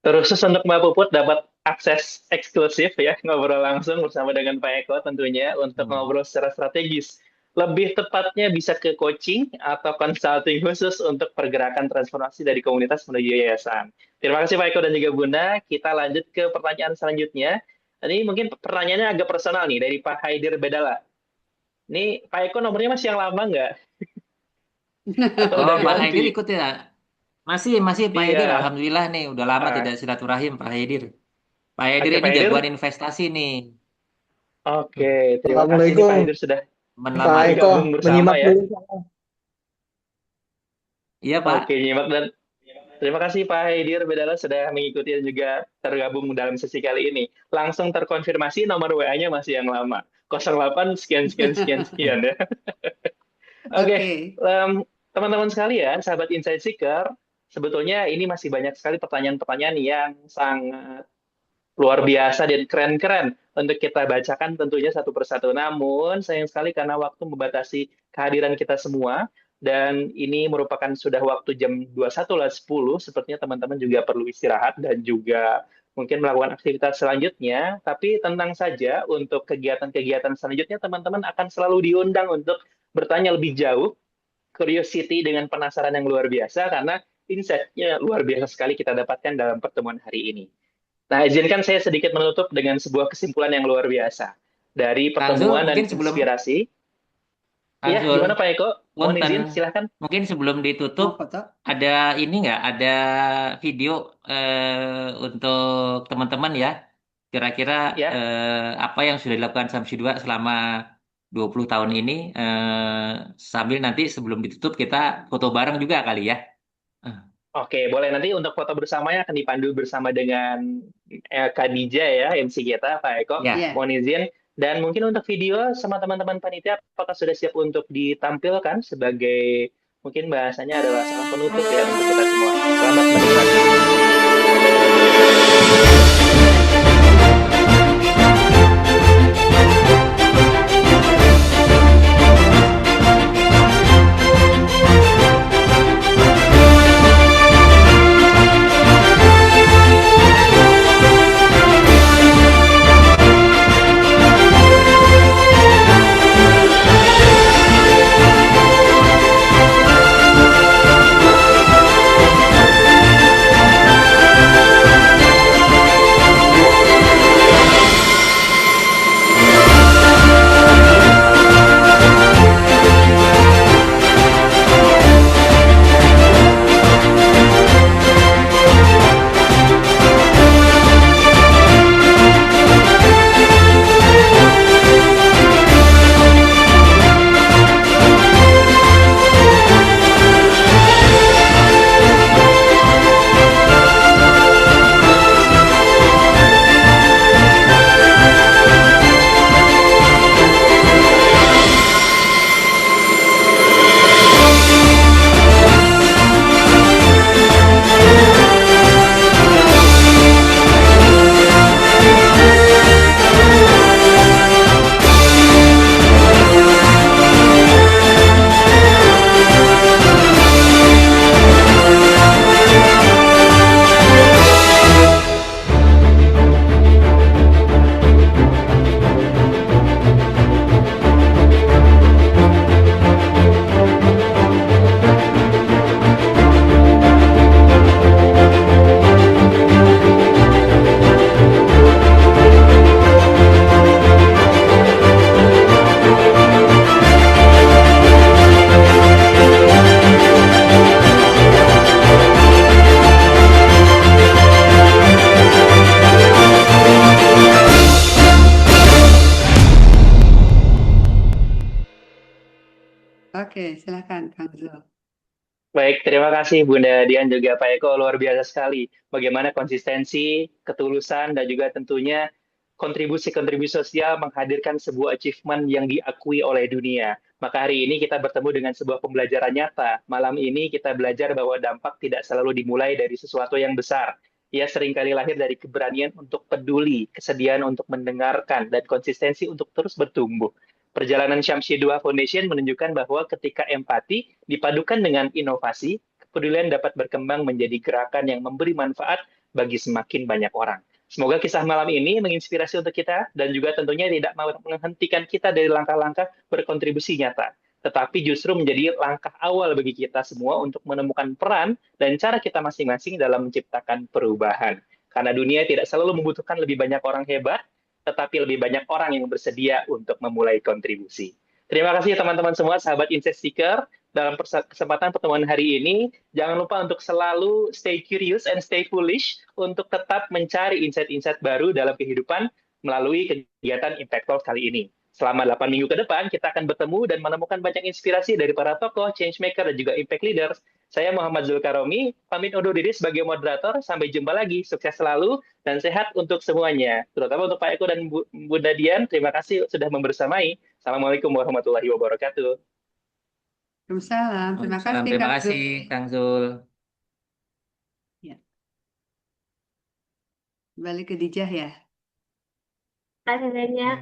Terus untuk Mbak Puput dapat akses eksklusif ya ngobrol langsung bersama dengan Pak Eko tentunya untuk ngobrol secara strategis. Lebih tepatnya bisa ke coaching atau consulting khusus untuk pergerakan transformasi dari komunitas menuju yayasan. Terima kasih Pak Eko dan juga Bunda. Kita lanjut ke pertanyaan selanjutnya. Ini mungkin pertanyaannya agak personal nih dari Pak Haidir Bedala. Ini Pak Eko nomornya masih yang lama nggak? Atau udah Pak ganti? Haidir ikut ya? Masih Pak Iya. Haidir. Alhamdulillah nih udah lama Ah. tidak silaturahim Pak Haidir. Pak Haidir Oke, ini Pak Haidir. jagoan investasi nih. Oke, terima kasih nih Pak Assalamualaikum. Haidir sudah Pak Melamar. Eko, bergabung bersama menyimak ya. dulu. Iya Pak. Oke, nyimak dan terima kasih Pak Haidir Bedala sudah mengikuti dan juga tergabung dalam sesi kali ini. Langsung terkonfirmasi nomor WA-nya masih yang lama. 08 sekian ya. Oke, teman-teman sekalian, sahabat Insight Seeker, sebetulnya ini masih banyak sekali pertanyaan-pertanyaan yang sangat luar biasa dan keren-keren untuk kita bacakan tentunya satu persatu. Namun sayang sekali karena waktu membatasi kehadiran kita semua dan ini merupakan sudah waktu jam 21.10, sepertinya teman-teman juga perlu istirahat dan juga mungkin melakukan aktivitas selanjutnya. Tapi tenang saja untuk kegiatan-kegiatan selanjutnya teman-teman akan selalu diundang untuk bertanya lebih jauh, curiosity dengan penasaran yang luar biasa karena insight-nya luar biasa sekali kita dapatkan dalam pertemuan hari ini. Nah, izinkan saya sedikit menutup dengan sebuah kesimpulan yang luar biasa dari pertemuan dan inspirasi. Iya, gimana Pak Eko? Mohon izin, silahkan. Mungkin sebelum ditutup ada ini nggak? Ada video untuk teman-teman ya. Kira-kira apa yang sudah dilakukan Samsi 2 selama 20 tahun ini. Sambil nanti sebelum ditutup kita foto bareng juga kali ya. Oke, boleh nanti untuk foto bersamanya akan dipandu bersama dengan Khadijah ya, MC kita, Pak Eko. Ya. Mohon izin. Dan mungkin untuk video sama teman-teman panitia, apakah sudah siap untuk ditampilkan sebagai, mungkin bahasanya adalah salam penutup ya untuk kita semua. Selamat menikmati. Baik, terima kasih Bunda Dian juga Pak Eko, luar biasa sekali. Bagaimana konsistensi, ketulusan, dan juga tentunya kontribusi-kontribusi sosial menghadirkan sebuah achievement yang diakui oleh dunia. Maka hari ini kita bertemu dengan sebuah pembelajaran nyata. Malam ini kita belajar bahwa dampak tidak selalu dimulai dari sesuatu yang besar. Ia seringkali lahir dari keberanian untuk peduli, kesediaan untuk mendengarkan, dan konsistensi untuk terus bertumbuh. Perjalanan Syamsi 2 Foundation menunjukkan bahwa ketika empati dipadukan dengan inovasi, kepedulian dapat berkembang menjadi gerakan yang memberi manfaat bagi semakin banyak orang. Semoga kisah malam ini menginspirasi untuk kita dan juga tentunya tidak menghentikan kita dari langkah-langkah berkontribusi nyata, tetapi justru menjadi langkah awal bagi kita semua untuk menemukan peran dan cara kita masing-masing dalam menciptakan perubahan. Karena dunia tidak selalu membutuhkan lebih banyak orang hebat, tetapi lebih banyak orang yang bersedia untuk memulai kontribusi. Terima kasih teman-teman semua, sahabat Insight Seeker. Dalam kesempatan pertemuan hari ini, jangan lupa untuk selalu stay curious and stay foolish untuk tetap mencari insight-insight baru dalam kehidupan melalui kegiatan Impact Talk kali ini. Selama 8 minggu ke depan, kita akan bertemu dan menemukan banyak inspirasi dari para tokoh, changemaker, dan juga impact leaders. Saya Muhammad Zulkaromi, pamit undur diri sebagai moderator. Sampai jumpa lagi. Sukses selalu dan sehat untuk semuanya. Terutama untuk Pak Eko dan Bunda Dian, terima kasih sudah membersamai. Assalamualaikum warahmatullahi wabarakatuh. Waalaikumsalam. Terima kasih, Terima Kak kasih, Zul. Kang Zul. Ya. Balik ke Dijah ya. Terima kasih banyak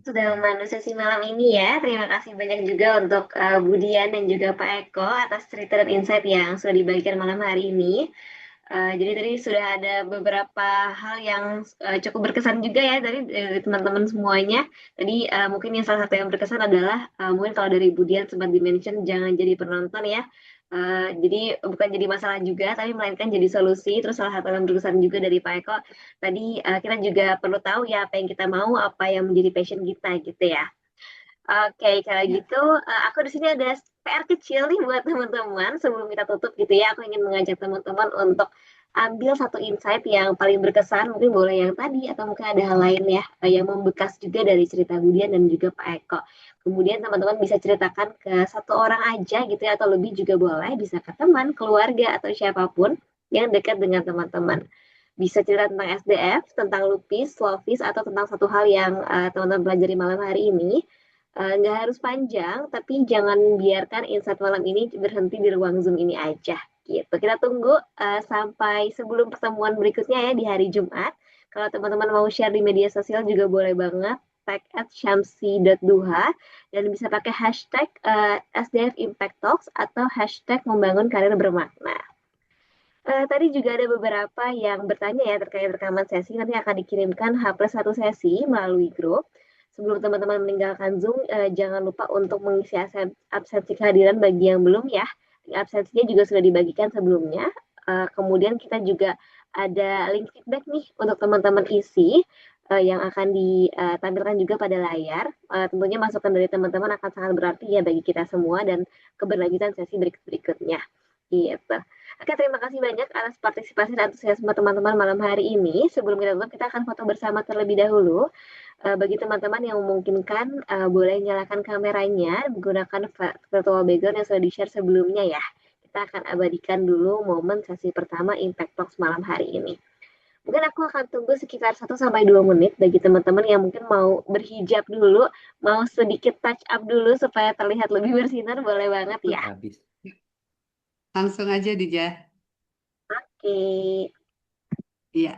sudah memandu sesi malam ini ya. Terima kasih banyak juga untuk Budian dan juga Pak Eko atas cerita dan insight yang sudah dibagikan malam hari ini. Jadi tadi sudah ada beberapa hal yang cukup berkesan juga ya dari teman-teman semuanya. Tadi mungkin yang salah satu yang berkesan adalah mungkin kalau dari Budian sempat di-mention jangan jadi penonton ya. Jadi bukan jadi masalah juga, tapi melainkan jadi solusi. Terus salah satu yang berkesan juga dari Pak Eko, tadi kita juga perlu tahu ya apa yang kita mau, apa yang menjadi passion kita gitu ya. Oke, kalau gitu aku di sini ada PR kecil nih buat teman-teman sebelum kita tutup gitu ya. Aku ingin mengajak teman-teman untuk ambil satu insight yang paling berkesan, mungkin boleh yang tadi atau mungkin ada hal lain ya yang membekas juga dari cerita Budian dan juga Pak Eko. Kemudian teman-teman bisa ceritakan ke satu orang aja gitu ya, atau lebih juga boleh, bisa ke teman, keluarga, atau siapapun yang dekat dengan teman-teman. Bisa cerita tentang SDF, tentang lupis, lofis, atau tentang satu hal yang teman-teman pelajari malam hari ini. Nggak harus panjang, tapi jangan biarkan insight malam ini berhenti di ruang Zoom ini aja. Gitu. Kita tunggu sampai sebelum pertemuan berikutnya ya di hari Jumat. Kalau teman-teman mau share di media sosial juga boleh banget. Tag @syamsi.duha dan bisa pakai hashtag SDF Impact Talks atau hashtag membangun karir bermakna. Tadi juga ada beberapa yang bertanya ya terkait rekaman sesi, nanti akan dikirimkan H+1 sesi melalui grup. Sebelum teman-teman meninggalkan Zoom, jangan lupa untuk mengisi absensi kehadiran bagi yang belum ya. Absensinya juga sudah dibagikan sebelumnya. Kemudian kita juga ada link feedback nih untuk teman-teman isi yang akan ditampilkan juga pada layar. Tentunya masukan dari teman-teman akan sangat berarti ya bagi kita semua dan keberlanjutan sesi berikutnya. Gitu. Oke, terima kasih banyak atas partisipasi dan antusiasme teman-teman malam hari ini. Sebelum kita tutup, kita akan foto bersama terlebih dahulu. Bagi teman-teman yang memungkinkan, boleh nyalakan kameranya menggunakan virtual background yang sudah di-share sebelumnya ya. Kita akan abadikan dulu momen sesi pertama Impact Talks malam hari ini. Mungkin aku akan tunggu sekitar 1-2 menit bagi teman-teman yang mungkin mau berhijab dulu, mau sedikit touch up dulu supaya terlihat lebih bersinar, boleh banget ya. Langsung aja Dijah. Oke. Iya.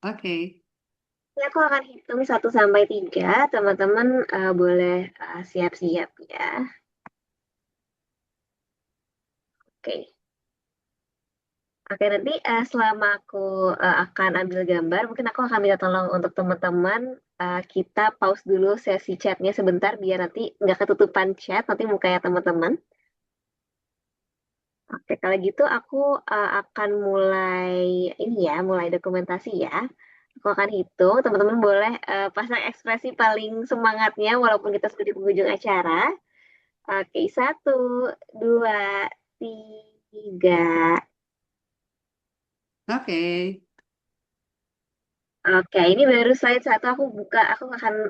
Oke. Ini aku akan hitung 1-3, teman-teman boleh siap-siap ya. Oke. Oke, nanti selama aku akan ambil gambar, mungkin aku akan minta tolong untuk teman-teman kita pause dulu sesi chatnya sebentar biar nanti nggak ketutupan chat, nanti mukanya teman-teman. Oke, kalau gitu aku akan mulai mulai dokumentasi ya. Aku akan hitung, teman-teman boleh pasang ekspresi paling semangatnya walaupun kita sudah di penghujung acara. Oke, 1, 2, 3. Oke. Oke, ini baru slide 1 aku buka, aku akan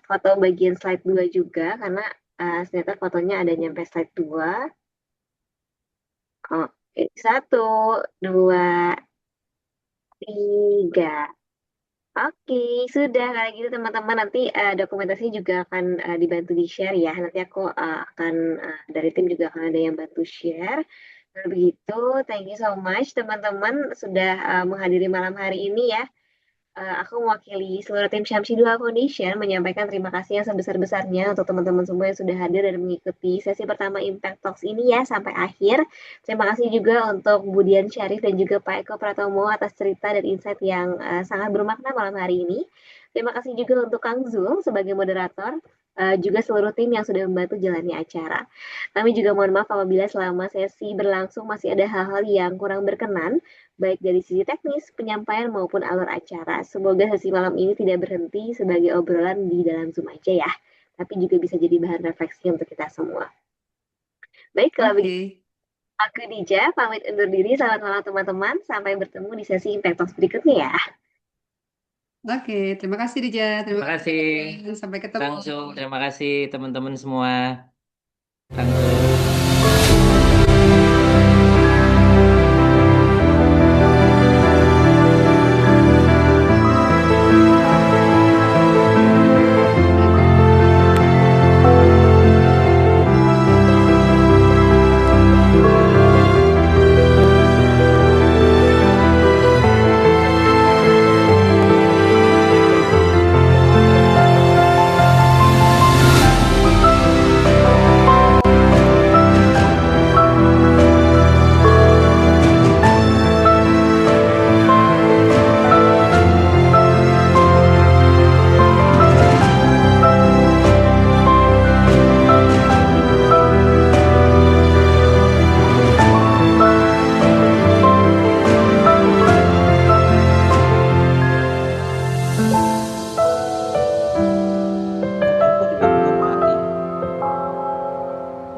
foto bagian slide 2 juga karena ternyata fotonya ada nyampe slide 2. Oke, satu, dua, tiga. Oke, sudah kalau gitu teman-teman nanti dokumentasinya juga akan dibantu di-share ya. Nanti aku akan dari tim juga akan ada yang bantu share. Kalau begitu, thank you so much teman-teman sudah menghadiri malam hari ini ya. Aku mewakili seluruh tim Syamsiduha Foundation menyampaikan terima kasih yang sebesar-besarnya untuk teman-teman semua yang sudah hadir dan mengikuti sesi pertama Impact Talks ini ya sampai akhir. Terima kasih juga untuk Budian Syarif dan juga Pak Eko Pratomo atas cerita dan insight yang sangat bermakna malam hari ini. Terima kasih juga untuk Kang Zul sebagai moderator, juga seluruh tim yang sudah membantu jalannya acara. Kami juga mohon maaf apabila selama sesi berlangsung masih ada hal-hal yang kurang berkenan baik dari sisi teknis, penyampaian maupun alur acara. Semoga sesi malam ini tidak berhenti sebagai obrolan di dalam Zoom aja ya, tapi juga bisa jadi bahan refleksi untuk kita semua. Baik, kalau begitu, aku Dija, pamit undur diri. Selamat malam teman-teman. Sampai bertemu di sesi Impact Talks berikutnya ya. Oke, terima kasih Dija. Terima kasih. Sampai ketemu. Kang Zul, terima kasih teman-teman semua. Kang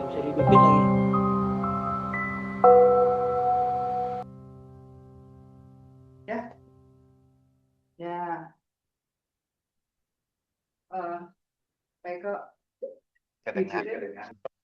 bisa dihidupin lagi. Ya. Ya. Baik kok. Kedengar.